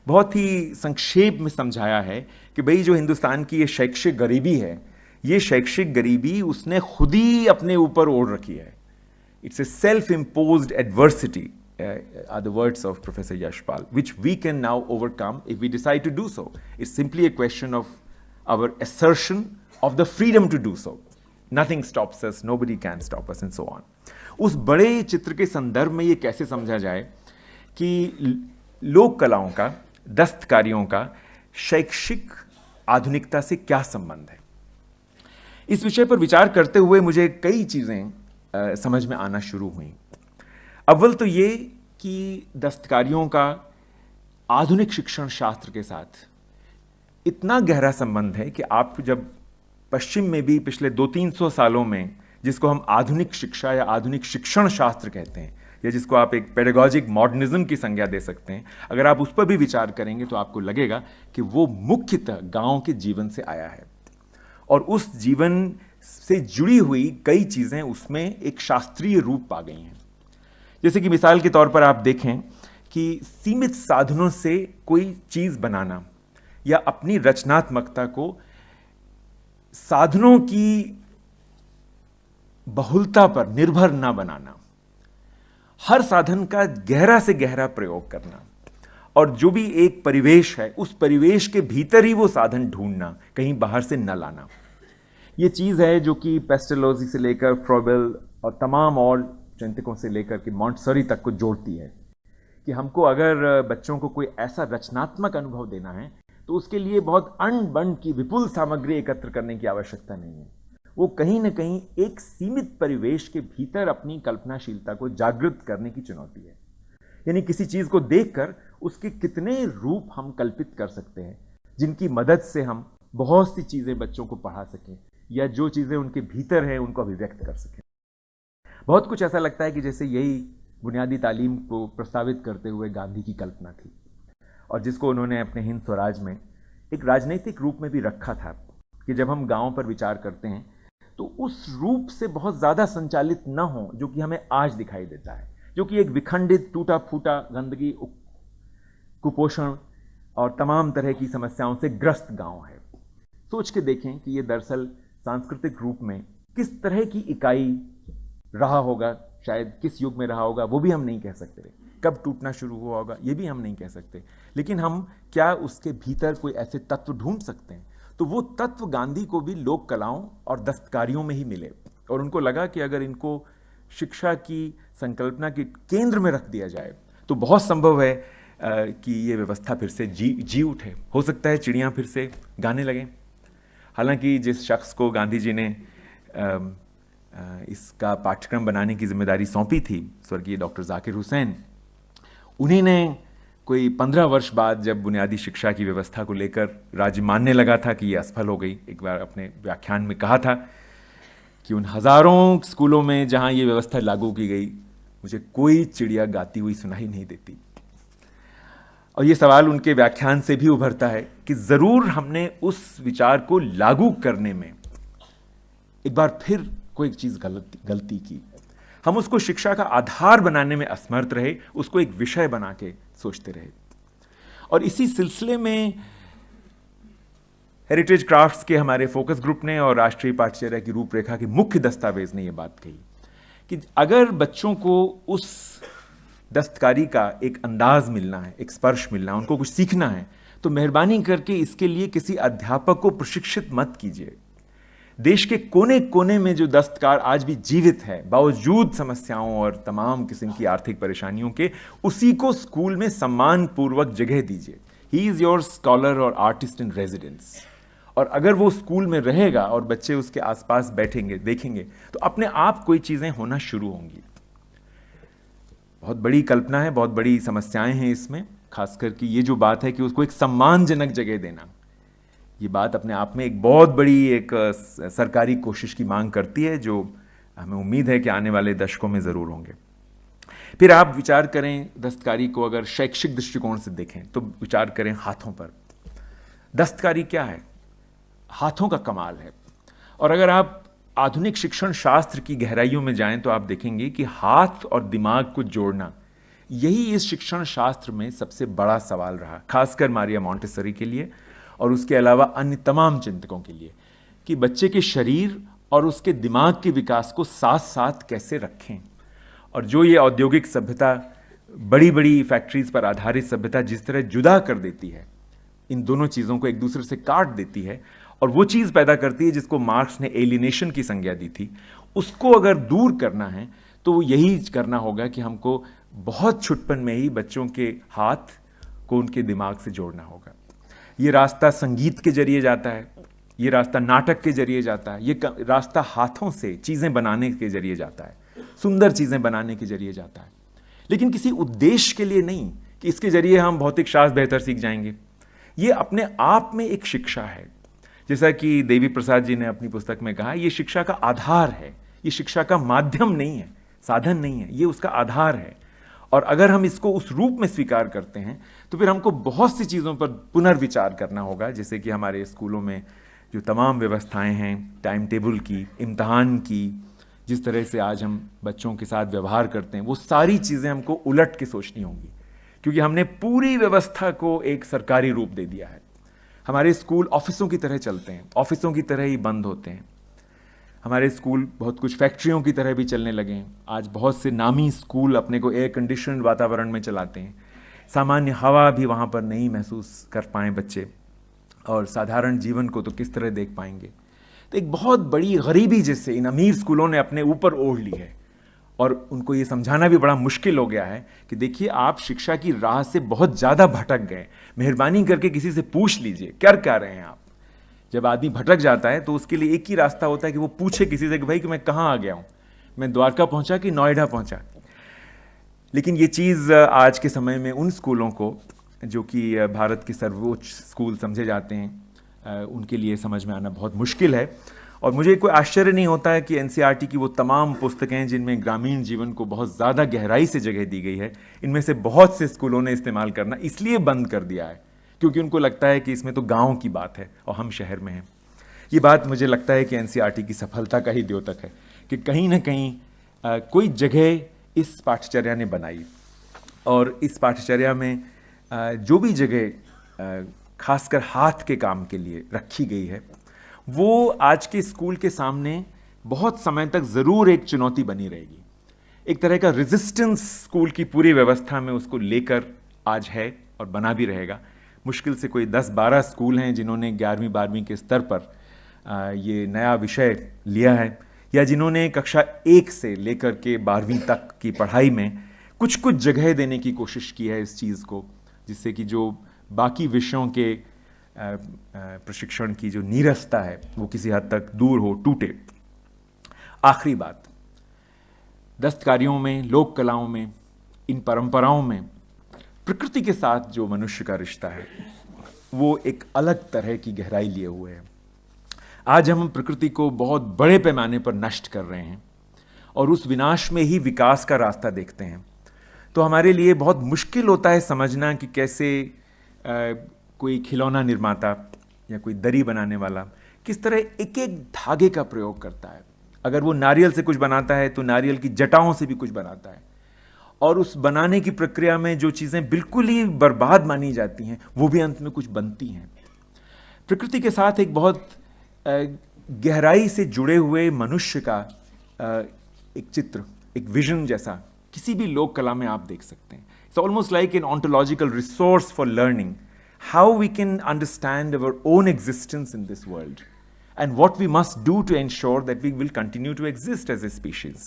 बहुत ही संक्षेप में समझाया है कि भाई जो हिंदुस्तान की ये शैक्षिक गरीबी है, ये शैक्षिक गरीबी उसने खुद ही अपने ऊपर ओढ़ रखी है। It's a self imposed adversity are the words of Professor Yashpal, which we can now overcome if we decide to do so. It's simply a question of our assertion of the freedom to do so. Nothing stops us, nobody can stop us, and so on. उस बड़े चित्र के संदर्भ में ये कैसे समझा जाए कि लोक कलाओं का, दस्तकारियों का शैक्षिक आधुनिकता से क्या संबंध है। इस विषय पर विचार करते हुए मुझे कई चीज़ें समझ में आना शुरू हुई। अव्वल तो ये कि दस्तकारियों का आधुनिक शिक्षण शास्त्र के साथ इतना गहरा संबंध है कि आप जब पश्चिम में भी पिछले 200-300 सालों में, जिसको हम आधुनिक शिक्षा या आधुनिक शिक्षण शास्त्र कहते हैं, या जिसको आप एक पेडागॉजिक मॉडर्निज्म की संज्ञा दे सकते हैं, अगर आप उस पर भी विचार करेंगे तो आपको लगेगा कि वो मुख्यतः गाँव के जीवन से आया है। और उस जीवन से जुड़ी हुई कई चीज़ें उसमें एक शास्त्रीय रूप पा गई हैं। जैसे कि मिसाल के तौर पर आप देखें कि सीमित साधनों से कोई चीज़ बनाना या अपनी रचनात्मकता को साधनों की बहुलता पर निर्भर ना बनाना, हर साधन का गहरा से गहरा प्रयोग करना, और जो भी एक परिवेश है उस परिवेश के भीतर ही वो साधन ढूंढना, कहीं बाहर से न लाना। ये चीज़ है जो कि पेस्टेलोजी से लेकर फ्रॉबेल और तमाम और चिंतकों से लेकर के मॉन्टेसरी तक को जोड़ती है कि हमको अगर बच्चों को कोई ऐसा रचनात्मक अनुभव देना है तो उसके लिए बहुत अण-बण की विपुल सामग्री एकत्र करने की आवश्यकता नहीं है। वो कहीं ना कहीं एक सीमित परिवेश के भीतर अपनी कल्पनाशीलता को जागृत करने की चुनौती है। यानी किसी चीज़ को देखकर उसके कितने रूप हम कल्पित कर सकते हैं जिनकी मदद से हम बहुत सी चीज़ें बच्चों को पढ़ा सकें या जो चीज़ें उनके भीतर हैं उनको अभिव्यक्त कर सकें। बहुत कुछ ऐसा लगता है कि जैसे यही बुनियादी तालीम को प्रस्तावित करते हुए गांधी की कल्पना थी, और जिसको उन्होंने अपने हिंद स्वराज में एक राजनीतिक रूप में भी रखा था कि जब हम गांव पर विचार करते हैं तो उस रूप से बहुत ज़्यादा संचालित न हो जो कि हमें आज दिखाई देता है, जो कि एक विखंडित, टूटा फूटा, गंदगी, कुपोषण और तमाम तरह की समस्याओं से ग्रस्त गांव है। सोच के देखें कि ये दरअसल सांस्कृतिक रूप में किस तरह की इकाई रहा होगा, शायद किस युग में रहा होगा वो भी हम नहीं कह सकते, कब टूटना शुरू हुआ होगा ये भी हम नहीं कह सकते, लेकिन हम क्या उसके भीतर कोई ऐसे तत्व ढूंढ सकते हैं। तो वो तत्व गांधी को भी लोक कलाओं और दस्तकारियों में ही मिले, और उनको लगा कि अगर इनको शिक्षा की संकल्पना के केंद्र में रख दिया जाए तो बहुत संभव है कि ये व्यवस्था फिर से जी उठे। हो सकता है चिड़ियाँ फिर से गाने लगें। हालांकि जिस शख्स को गांधी जी ने इसका पाठ्यक्रम बनाने की जिम्मेदारी सौंपी थी, स्वर्गीय डॉक्टर जाकिर हुसैन, उन्हीं ने कोई 15 वर्ष बाद जब बुनियादी शिक्षा की व्यवस्था को लेकर राज्य मानने लगा था कि ये असफल हो गई, एक बार अपने व्याख्यान में कहा था कि उन हजारों स्कूलों में जहां ये व्यवस्था लागू की गई मुझे कोई चिड़िया गाती हुई सुनाई नहीं देती। और ये सवाल उनके व्याख्यान से भी उभरता है कि जरूर हमने उस विचार को लागू करने में एक बार फिर कोई चीज गलती की। हम उसको शिक्षा का आधार बनाने में असमर्थ रहे, उसको एक विषय बना के सोचते रहे। और इसी सिलसिले में हेरिटेज क्राफ्ट्स के हमारे फोकस ग्रुप ने और राष्ट्रीय पाठ्यचर्या की रूपरेखा के मुख्य दस्तावेज ने यह बात कही कि अगर बच्चों को उस दस्तकारी का एक अंदाज मिलना है, एक स्पर्श मिलना है, उनको कुछ सीखना है, तो मेहरबानी करके इसके लिए किसी अध्यापक को प्रशिक्षित मत कीजिए। देश के कोने कोने में जो दस्तकार आज भी जीवित है बावजूद समस्याओं और तमाम किस्म की आर्थिक परेशानियों के, उसी को स्कूल में सम्मान पूर्वक जगह दीजिए। ही इज योर स्कॉलर और आर्टिस्ट इन रेजिडेंस। और अगर वो स्कूल में रहेगा और बच्चे उसके आसपास बैठेंगे, देखेंगे, तो अपने आप कोई चीजें होना शुरू होंगी। बहुत बड़ी कल्पना है, बहुत बड़ी समस्याएं हैं इसमें, खासकर कि ये जो बात है कि उसको एक सम्मानजनक जगह देना, ये बात अपने आप में एक बहुत बड़ी एक सरकारी कोशिश की मांग करती है, जो हमें उम्मीद है कि आने वाले दशकों में ज़रूर होंगे। फिर आप विचार करें दस्तकारी को, अगर शैक्षिक दृष्टिकोण से देखें तो विचार करें हाथों पर। दस्तकारी क्या है? हाथों का कमाल है। और अगर आप आधुनिक शिक्षण शास्त्र की गहराइयों में जाएं तो आप देखेंगे कि हाथ और दिमाग को जोड़ना, यही इस शिक्षण शास्त्र में सबसे बड़ा सवाल रहा, खासकर मारिया मॉन्टेसरी के लिए और उसके अलावा अन्य तमाम चिंतकों के लिए, कि बच्चे के शरीर और उसके दिमाग के विकास को साथ साथ कैसे रखें। और जो ये औद्योगिक सभ्यता, बड़ी बड़ी फैक्ट्रीज पर आधारित सभ्यता जिस तरह जुदा कर देती है, इन दोनों चीज़ों को एक दूसरे से काट देती है और वो चीज़ पैदा करती है जिसको मार्क्स ने एलिनेशन की संज्ञा दी थी, उसको अगर दूर करना है तो यही करना होगा कि हमको बहुत छुटपन में ही बच्चों के हाथ को उनके दिमाग से जोड़ना होगा। ये रास्ता संगीत के जरिए जाता है, ये रास्ता नाटक के जरिए जाता है, ये रास्ता हाथों से चीज़ें बनाने के जरिए जाता है, सुंदर चीज़ें बनाने के जरिए जाता है, लेकिन किसी उद्देश्य के लिए नहीं कि इसके जरिए हम भौतिक शास्त्र बेहतर सीख जाएंगे। ये अपने आप में एक शिक्षा है। जैसा कि देवी प्रसाद जी ने अपनी पुस्तक में कहा, ये शिक्षा का आधार है, ये शिक्षा का माध्यम नहीं है, साधन नहीं है, ये उसका आधार है। और अगर हम इसको उस रूप में स्वीकार करते हैं तो फिर हमको बहुत सी चीज़ों पर पुनर्विचार करना होगा, जैसे कि हमारे स्कूलों में जो तमाम व्यवस्थाएं हैं, टाइम टेबल की, इम्तहान की, जिस तरह से आज हम बच्चों के साथ व्यवहार करते हैं, वो सारी चीज़ें हमको उलट के सोचनी होंगी, क्योंकि हमने पूरी व्यवस्था को एक सरकारी रूप दे दिया है। हमारे स्कूल ऑफिसों की तरह चलते हैं, ऑफिसों की तरह ही बंद होते हैं। हमारे स्कूल बहुत कुछ फैक्ट्रियों की तरह भी चलने लगे हैं। आज बहुत से नामी स्कूल अपने को एयर कंडीशनड वातावरण में चलाते हैं। सामान्य हवा भी वहाँ पर नहीं महसूस कर पाएँ बच्चे, और साधारण जीवन को तो किस तरह देख पाएंगे। तो एक बहुत बड़ी गरीबी जिससे इन अमीर स्कूलों ने अपने ऊपर ओढ़ ली है, और उनको ये समझाना भी बड़ा मुश्किल हो गया है कि देखिए, आप शिक्षा की राह से बहुत ज़्यादा भटक गए, मेहरबानी करके किसी से पूछ लीजिए कर क्या रहे हैं आप। जब आदमी भटक जाता है तो उसके लिए एक ही रास्ता होता है कि वो पूछे किसी से कि भाई कि मैं कहाँ आ गया हूँ, मैं द्वारका पहुँचा कि नोएडा पहुँचा। लेकिन ये चीज़ आज के समय में उन स्कूलों को, जो कि भारत के सर्वोच्च स्कूल समझे जाते हैं, उनके लिए समझ में आना बहुत मुश्किल है। और मुझे कोई आश्चर्य नहीं होता है कि एनसीईआरटी की वो तमाम पुस्तकें जिनमें ग्रामीण जीवन को बहुत ज़्यादा गहराई से जगह दी गई है, इनमें से बहुत से स्कूलों ने इस्तेमाल करना इसलिए बंद कर दिया है क्योंकि उनको लगता है कि इसमें तो गाँव की बात है और हम शहर में हैं। ये बात मुझे लगता है कि एनसीईआरटी की सफलता का ही द्योतक है कि कहीं ना कहीं कोई जगह इस पाठ्यचर्या ने बनाई, और इस पाठ्यचर्या में जो भी जगह खासकर हाथ के काम के लिए रखी गई है, वो आज के स्कूल के सामने बहुत समय तक ज़रूर एक चुनौती बनी रहेगी। एक तरह का रेजिस्टेंस स्कूल की पूरी व्यवस्था में उसको लेकर आज है और बना भी रहेगा। मुश्किल से कोई 10-12 स्कूल हैं जिन्होंने 11वीं 12वीं के स्तर पर ये नया विषय लिया है, या जिन्होंने कक्षा 1 से लेकर के 12वीं तक की पढ़ाई में कुछ कुछ जगह देने की कोशिश की है इस चीज़ को, जिससे कि जो बाकी विषयों के प्रशिक्षण की जो नीरसता है वो किसी हद तक दूर हो, टूटे। आखिरी बात, दस्तकारियों में, लोक कलाओं में, इन परंपराओं में प्रकृति के साथ जो मनुष्य का रिश्ता है वो एक अलग तरह की गहराई लिए हुए है। आज हम प्रकृति को बहुत बड़े पैमाने पर नष्ट कर रहे हैं और उस विनाश में ही विकास का रास्ता देखते हैं। तो हमारे लिए बहुत मुश्किल होता है समझना कि कैसे कोई खिलौना निर्माता या कोई दरी बनाने वाला किस तरह एक एक धागे का प्रयोग करता है। अगर वो नारियल से कुछ बनाता है तो नारियल की जटाओं से भी कुछ बनाता है, और उस बनाने की प्रक्रिया में जो चीज़ें बिल्कुल ही बर्बाद मानी जाती हैं वो भी अंत में कुछ बनती हैं। प्रकृति के साथ एक बहुत गहराई से जुड़े हुए मनुष्य का एक चित्र, एक विजन जैसा किसी भी लोक कला में आप देख सकते हैं। It's almost like an ontological resource for learning how we can understand our own existence in this world and what we must do to ensure that we will continue to exist as a species.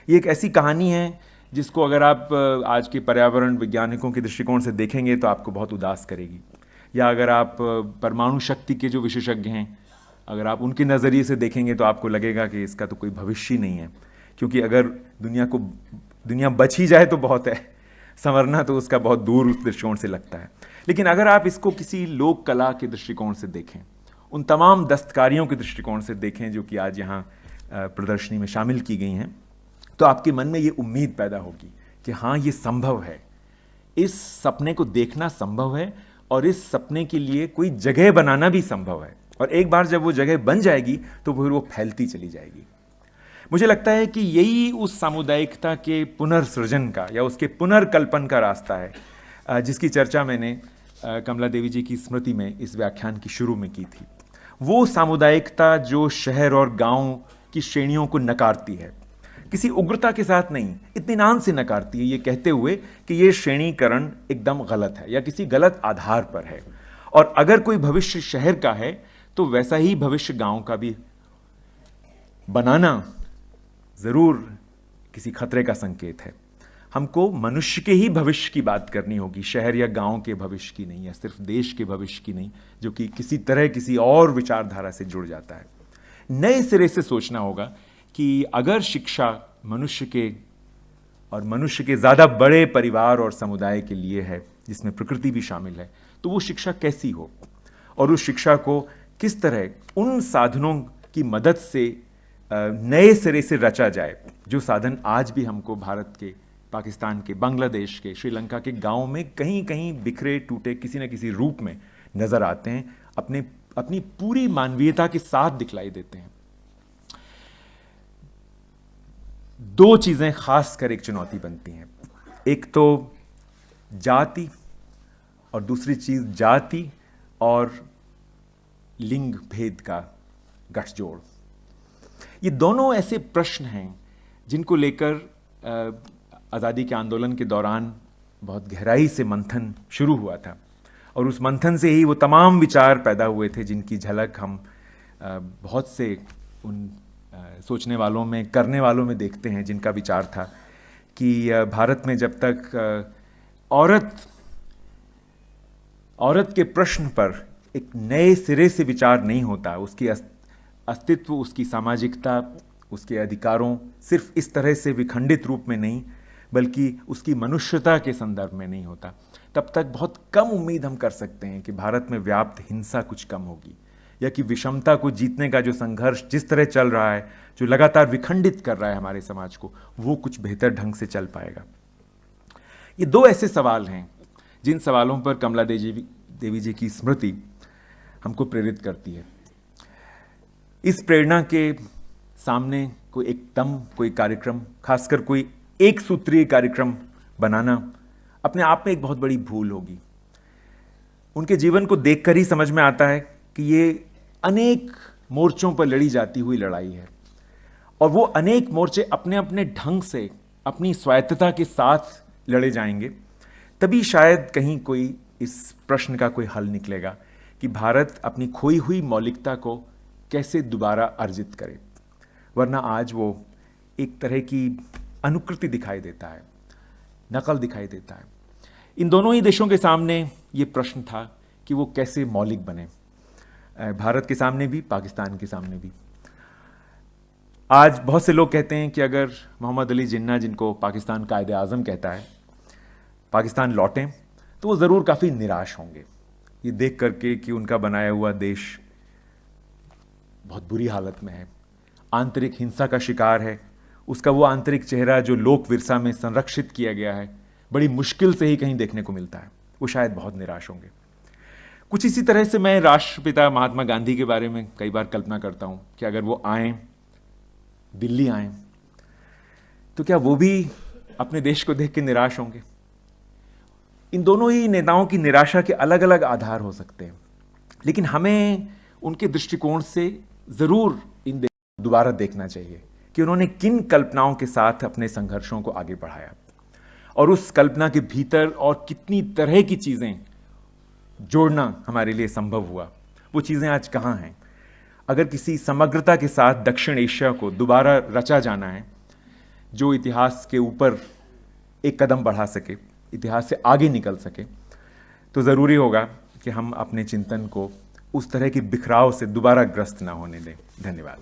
ये एक ऐसी कहानी है जिसको अगर आप आज के पर्यावरण वैज्ञानिकों के दृष्टिकोण से देखेंगे तो आपको बहुत उदास करेगी, या अगर आप परमाणु शक्ति के जो विशेषज्ञ हैं अगर आप उनके नज़रिए से देखेंगे तो आपको लगेगा कि इसका तो कोई भविष्य ही नहीं है, क्योंकि अगर दुनिया बच ही जाए तो बहुत है, संवरना तो उसका बहुत दूर उस दृष्टिकोण से लगता है। लेकिन अगर आप इसको किसी लोक कला के दृष्टिकोण से देखें, उन तमाम दस्तकारियों के दृष्टिकोण से देखें जो कि आज यहाँ प्रदर्शनी में शामिल की गई हैं, तो आपके मन में ये उम्मीद पैदा होगी कि हाँ, ये संभव है, इस सपने को देखना संभव है और इस सपने के लिए कोई जगह बनाना भी संभव है। और एक बार जब वो जगह बन जाएगी तो फिर वो फैलती चली जाएगी। मुझे लगता है कि यही उस सामुदायिकता के पुनर्सृजन का या उसके पुनर्कल्पन का रास्ता है जिसकी चर्चा मैंने कमला देवी जी की स्मृति में इस व्याख्यान की शुरू में की थी। वो सामुदायिकता जो शहर और गांव की श्रेणियों को नकारती है, किसी उग्रता के साथ नहीं, इत्मीनान से नकारती है, ये कहते हुए कि ये श्रेणीकरण एकदम गलत है या किसी गलत आधार पर है, और अगर कोई भविष्य शहर का है तो वैसा ही भविष्य गांव का भी बनाना जरूर किसी खतरे का संकेत है। हमको मनुष्य के ही भविष्य की बात करनी होगी, शहर या गांव के भविष्य की नहीं, या सिर्फ देश के भविष्य की नहीं, जो कि किसी तरह किसी और विचारधारा से जुड़ जाता है। नए सिरे से सोचना होगा कि अगर शिक्षा मनुष्य के ज़्यादा बड़े परिवार और समुदाय के लिए है, जिसमें प्रकृति भी शामिल है, तो वो शिक्षा कैसी हो, और उस शिक्षा को किस तरह उन साधनों की मदद से नए सिरे से रचा जाए, जो साधन आज भी हमको भारत के, पाकिस्तान के, बांग्लादेश के, श्रीलंका के गांव में कहीं कहीं बिखरे टूटे किसी न किसी रूप में नज़र आते हैं, अपनी पूरी मानवीयता के साथ दिखलाई देते हैं। दो चीजें खासकर एक चुनौती बनती हैं, एक तो जाति और दूसरी चीज जाति और लिंग भेद का गठजोड़। ये दोनों ऐसे प्रश्न हैं जिनको लेकर आज़ादी के आंदोलन के दौरान बहुत गहराई से मंथन शुरू हुआ था, और उस मंथन से ही वो तमाम विचार पैदा हुए थे जिनकी झलक हम बहुत से उन सोचने वालों में, करने वालों में देखते हैं, जिनका विचार था कि भारत में जब तक औरत के प्रश्न पर एक नए सिरे से विचार नहीं होता, उसकी अस्तित्व, उसकी सामाजिकता, उसके अधिकारों सिर्फ इस तरह से विखंडित रूप में नहीं बल्कि उसकी मनुष्यता के संदर्भ में नहीं होता, तब तक बहुत कम उम्मीद हम कर सकते हैं कि भारत में व्याप्त हिंसा कुछ कम होगी, या कि विषमता को जीतने का जो संघर्ष जिस तरह चल रहा है, जो लगातार विखंडित कर रहा है हमारे समाज को, वो कुछ बेहतर ढंग से चल पाएगा। ये दो ऐसे सवाल हैं जिन सवालों पर कमला देवी जी की स्मृति हमको प्रेरित करती है। इस प्रेरणा के सामने कोई एकदम कोई कार्यक्रम, खासकर कोई एक सूत्रीय कार्यक्रम बनाना अपने आप में एक बहुत बड़ी भूल होगी। उनके जीवन को देखकर ही समझ में आता है कि ये अनेक मोर्चों पर लड़ी जाती हुई लड़ाई है, और वो अनेक मोर्चे अपने अपने ढंग से अपनी स्वायत्तता के साथ लड़े जाएंगे, तभी शायद कहीं कोई इस प्रश्न का कोई हल निकलेगा कि भारत अपनी खोई हुई मौलिकता को कैसे दोबारा अर्जित करे। वरना आज वो एक तरह की अनुकृति दिखाई देता है, नकल दिखाई देता है। इन दोनों ही देशों के सामने ये प्रश्न था कि वो कैसे मौलिक बने, भारत के सामने भी, पाकिस्तान के सामने भी। आज बहुत से लोग कहते हैं कि अगर मोहम्मद अली जिन्ना, जिनको पाकिस्तान कायदे आज़म कहता है, पाकिस्तान लौटें तो वो ज़रूर काफ़ी निराश होंगे ये देख करके कि उनका बनाया हुआ देश बहुत बुरी हालत में है, आंतरिक हिंसा का शिकार है, उसका वो आंतरिक चेहरा जो लोक विरसा में संरक्षित किया गया है बड़ी मुश्किल से ही कहीं देखने को मिलता है। वो शायद बहुत निराश होंगे। कुछ इसी तरह से मैं राष्ट्रपिता महात्मा गांधी के बारे में कई बार कल्पना करता हूं कि अगर वो आएं, दिल्ली आएं, तो क्या वो भी अपने देश को देख के निराश होंगे? इन दोनों ही नेताओं की निराशा के अलग अलग आधार हो सकते हैं, लेकिन हमें उनके दृष्टिकोण से जरूर इन दोबारा देखना चाहिए कि उन्होंने किन कल्पनाओं के साथ अपने संघर्षों को आगे बढ़ाया, और उस कल्पना के भीतर और कितनी तरह की चीजें जोड़ना हमारे लिए संभव हुआ। वो चीजें आज कहाँ हैं? अगर किसी समग्रता के साथ दक्षिण एशिया को दोबारा रचा जाना है, जो इतिहास के ऊपर एक कदम बढ़ा सके, इतिहास से आगे निकल सके, तो ज़रूरी होगा कि हम अपने चिंतन को उस तरह के बिखराव से दोबारा ग्रस्त ना होने दें। धन्यवाद।